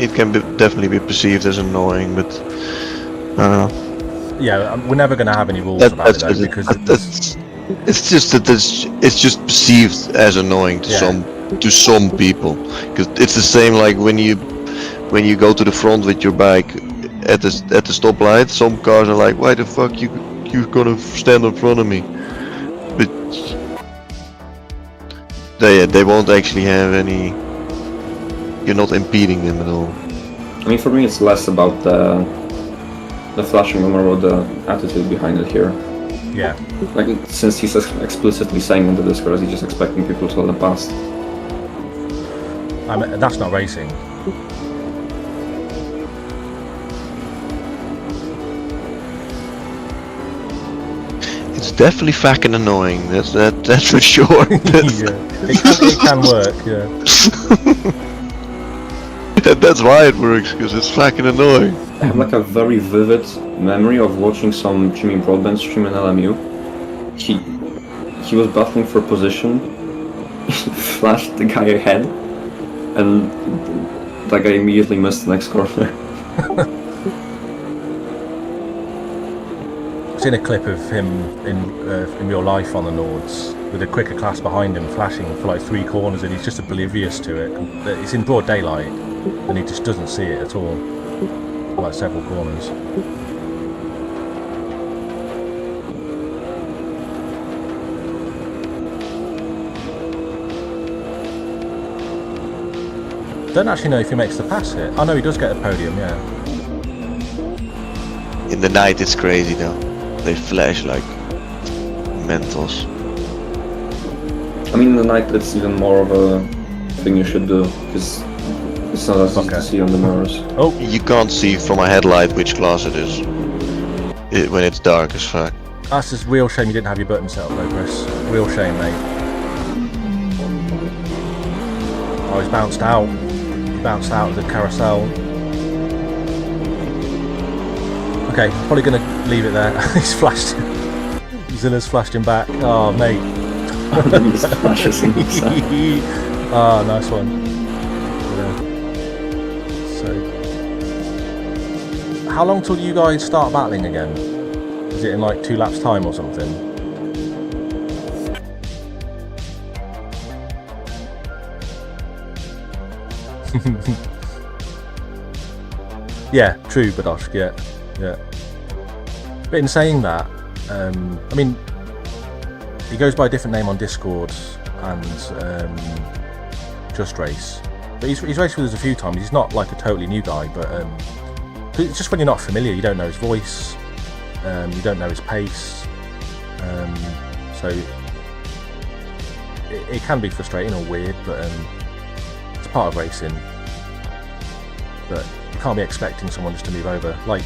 definitely be perceived as annoying, but I don't know. Yeah, we're never going to have any rules about it though, because It's just that it's just perceived as annoying to some people, because it's the same like when you go to the front with your bike at the stoplight. Some cars are like, why the fuck you gonna stand in front of me? But they won't actually have any. You're not impeding them at all. I mean, for me, it's less about the flashing or more the attitude behind it here. Yeah. Like, since he's explicitly saying in the Discord, he's just expecting people to let him past. I mean, that's not racing. It's definitely fucking annoying. That's for sure. It can work. Yeah. That's why it works, because it's fucking annoying. I have like a very vivid memory of watching some Jimmy Broadbent stream in LMU. He was battling for position, he flashed the guy ahead, and that guy immediately missed the next corner. I've seen a clip of him in real life on the Nords with a quicker class behind him flashing for like 3 corners, and he's just oblivious to it. It's in broad daylight and he just doesn't see it at all, like several corners. Don't actually know if he makes the pass here. I know he does get a podium, yeah. In the night it's crazy though. They flash like mentals. I mean, in the night it's even more of a thing you should do, because it's not as easy to see on the mirrors. Oh, you can't see from a headlight which class it is when it's dark as fuck. That's just real shame you didn't have your button set up though, Chris. Real shame, mate. Oh, he's bounced out. He bounced out of the carousel. Okay, probably gonna leave it there. He's flashed. Zilla's flashed him back. Oh, mate. Ah, nice one. Yeah. So, how long till you guys start battling again? Is it in like 2 laps time or something? Yeah, true, Badosh. Yeah. But in saying that, I mean, he goes by a different name on Discord and JustRace. But he's raced with us a few times. He's not like a totally new guy, but it's just when you're not familiar, you don't know his voice, you don't know his pace, so it can be frustrating or weird, but it's part of racing. But you can't be expecting someone just to move over. Like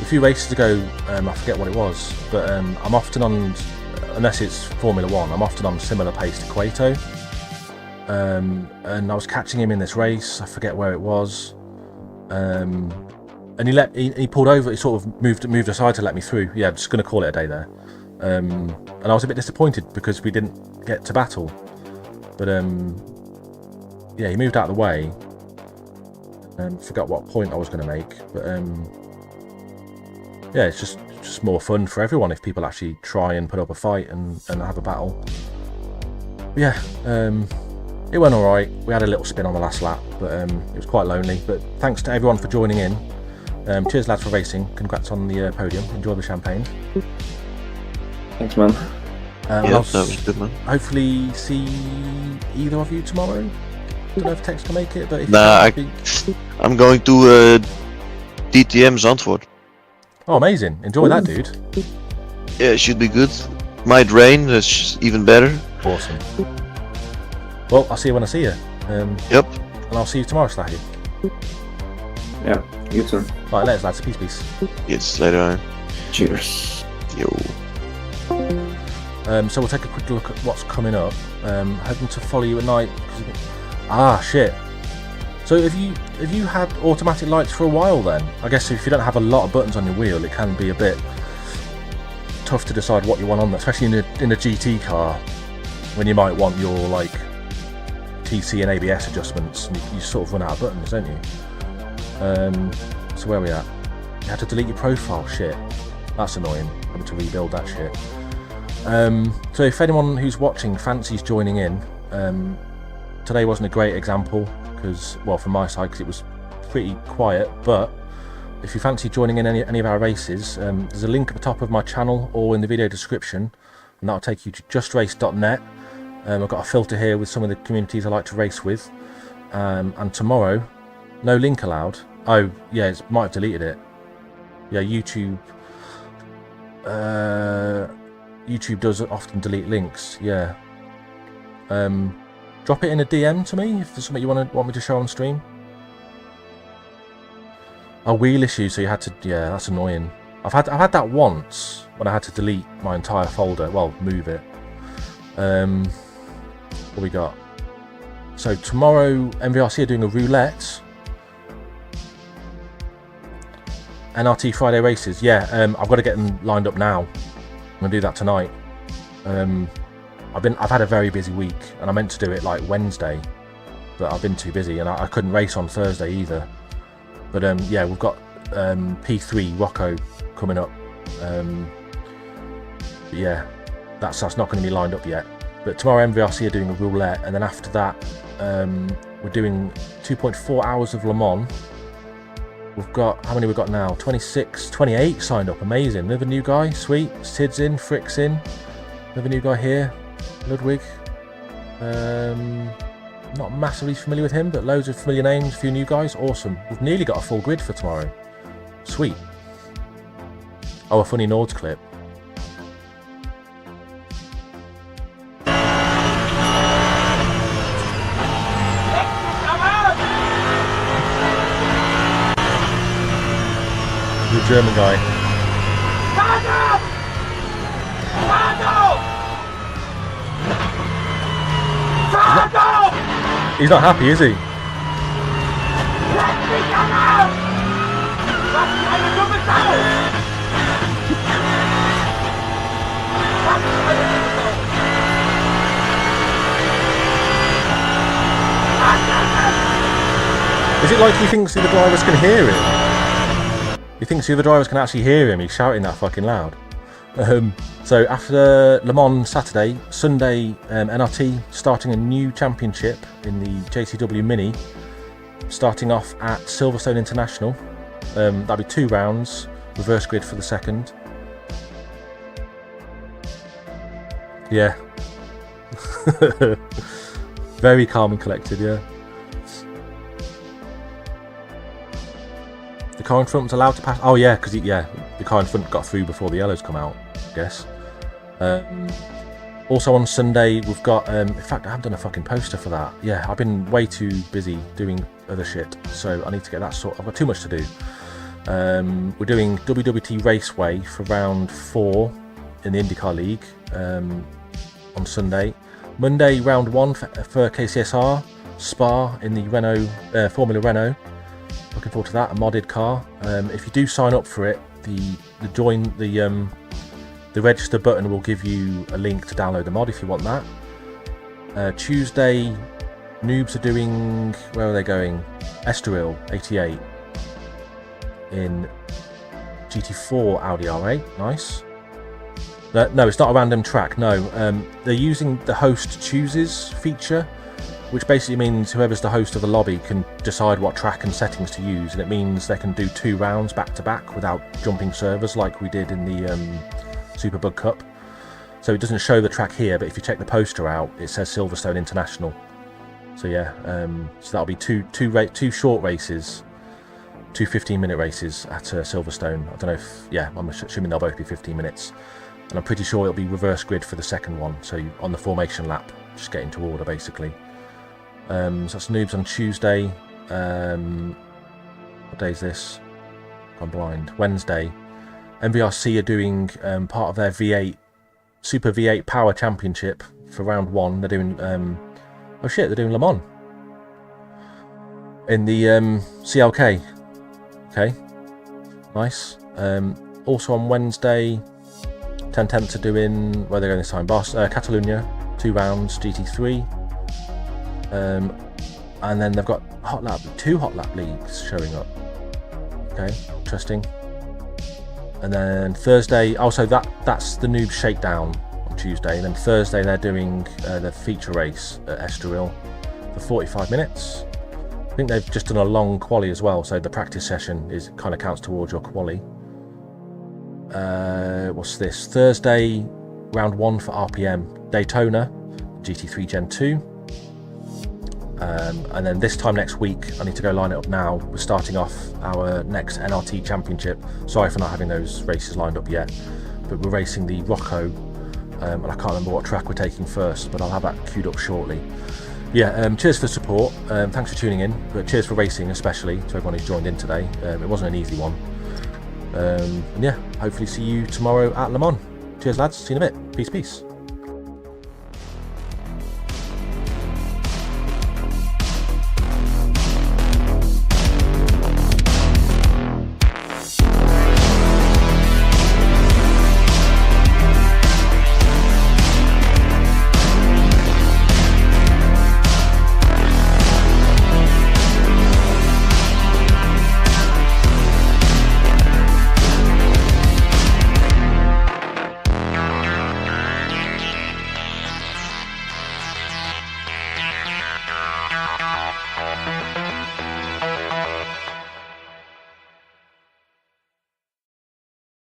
a few races ago, I forget what it was, but I'm often on, unless it's Formula 1, I'm often on similar pace to Cueto. And I was catching him in this race, I forget where it was, and he pulled over, he sort of moved aside to let me through. Yeah, I'm just going to call it a day there. And I was a bit disappointed because we didn't get to battle, but yeah, he moved out of the way. Forgot what point I was going to make, but yeah, it's just more fun for everyone if people actually try and put up a fight and have a battle. But yeah, it went alright. We had a little spin on the last lap, but it was quite lonely. But thanks to everyone for joining in. Cheers lads for racing. Congrats on the podium. Enjoy the champagne. Thanks, man. Yeah, that was good, man. Hopefully see either of you tomorrow. Don't know if Tex can make it, but if I'm going to DTM Zandvoort. Oh, amazing. Enjoy that, dude. Yeah, it should be good. Might rain, that's even better. Awesome. Well, I'll see you when I see you. Yep. And I'll see you tomorrow, Slahy. Yeah, you too. Right, later, lads. Peace. Yes, later on. Cheers. Yo. So we'll take a quick look at what's coming up. Hoping to follow you at night. Shit. So have you had automatic lights for a while then? I guess if you don't have a lot of buttons on your wheel, it can be a bit tough to decide what you want on there, especially in a GT car, when you might want your like TC and ABS adjustments, and you sort of run out of buttons, don't you? So where are we at? You have to delete your profile. Shit, that's annoying. Having to rebuild that shit. So if anyone who's watching fancies joining in, today wasn't a great example because, well, from my side, because it was pretty quiet, but if you fancy joining in any of our races, there's a link at the top of my channel or in the video description, and that'll take you to justrace.net. I've got a filter here with some of the communities I like to race with, and tomorrow, no link allowed. Oh yeah, it might have deleted it. Yeah, YouTube does often delete links. Yeah. Drop it in a DM to me if there's something you want me to show on stream. Oh, wheel issue, so you had to, yeah, that's annoying. I've had that once when I had to delete my entire folder, well, move it. What we got? So tomorrow MVRC are doing a roulette. NRT Friday races, yeah, I've got to get them lined up now. I'm gonna do that tonight. I've had a very busy week, and I meant to do it like Wednesday, but I've been too busy, and I couldn't race on Thursday either. But yeah, we've got P3 Rocco coming up. Yeah, that's not going to be lined up yet. But tomorrow MVRC are doing a roulette, and then after that, we're doing 2.4 hours of Le Mans. We've got, how many we've got now? 26, 28 signed up, amazing. Another new guy, sweet. Sid's in, Frick's in. Another new guy here, Ludwig. Not massively familiar with him, but loads of familiar names, a few new guys, awesome. We've nearly got a full grid for tomorrow. Sweet. Oh, a funny Nords clip. The German guy. He's not happy, is he? Is it like he thinks the other drivers can hear him? He thinks the other drivers can actually hear him, he's shouting that fucking loud. So after Le Mans Saturday, Sunday NRT starting a new championship in the JCW Mini, starting off at Silverstone International. That'll be 2 rounds, reverse grid for the second. Yeah. Very calm and collected, yeah. The car in front was allowed to pass. Oh yeah, because the car in front got through before the yellows come out, I guess. Also on Sunday we've got, in fact I haven't done a fucking poster for that. Yeah, I've been way too busy doing other shit, so I need to get that sorted. I've got too much to do. We're doing WWT Raceway for round 4 in the IndyCar League on Sunday. Monday round 1 for KCSR, Spa in the Renault, Formula Renault. Looking forward to that, a modded car. If you do sign up for it, the register button will give you a link to download the mod if you want that. Tuesday, Noobs are doing, where are they going? Estoril 88 in GT4 Audi R8, nice. No, it's not a random track, no. They're using the host chooses feature, which basically means whoever's the host of the lobby can decide what track and settings to use, and it means they can do 2 rounds back to back without jumping servers like we did in the Superbug Cup. So it doesn't show the track here, but if you check the poster out, it says Silverstone International. So yeah, so that'll be two short races, 2 15-minute races at Silverstone. I don't know if, yeah, I'm assuming they'll both be 15 minutes. And I'm pretty sure it'll be reverse grid for the second one, so on the formation lap, just get into order basically. So that's Noobs on Tuesday. What day is this? I'm blind. Wednesday. MVRC are doing part of their V8 Super V8 Power Championship for round 1. They're doing oh shit, they're doing Le Mans in the CLK. Okay, nice. Also on Wednesday, 10/10 are doing, where they're going this time, Catalonia, 2 rounds, GT3. And then they've got 2 hot lap leagues showing up. Okay, interesting. And then Thursday, also that's the Noob Shakedown on Tuesday, and then Thursday they're doing the feature race at Estoril for 45 minutes. I think they've just done a long quali as well, so the practice session kind of counts towards your quali. What's this? Thursday, round 1 for RPM, Daytona, GT3 Gen 2. And then this time next week, I need to go line it up now. We're starting off our next NRT Championship. Sorry for not having those races lined up yet, but we're racing the Rocco, and I can't remember what track we're taking first, but I'll have that queued up shortly. Yeah, cheers for the support. Thanks for tuning in, but cheers for racing, especially to everyone who's joined in today. It wasn't an easy one. And yeah, hopefully see you tomorrow at Le Mans. Cheers, lads. See you in a bit. Peace, peace.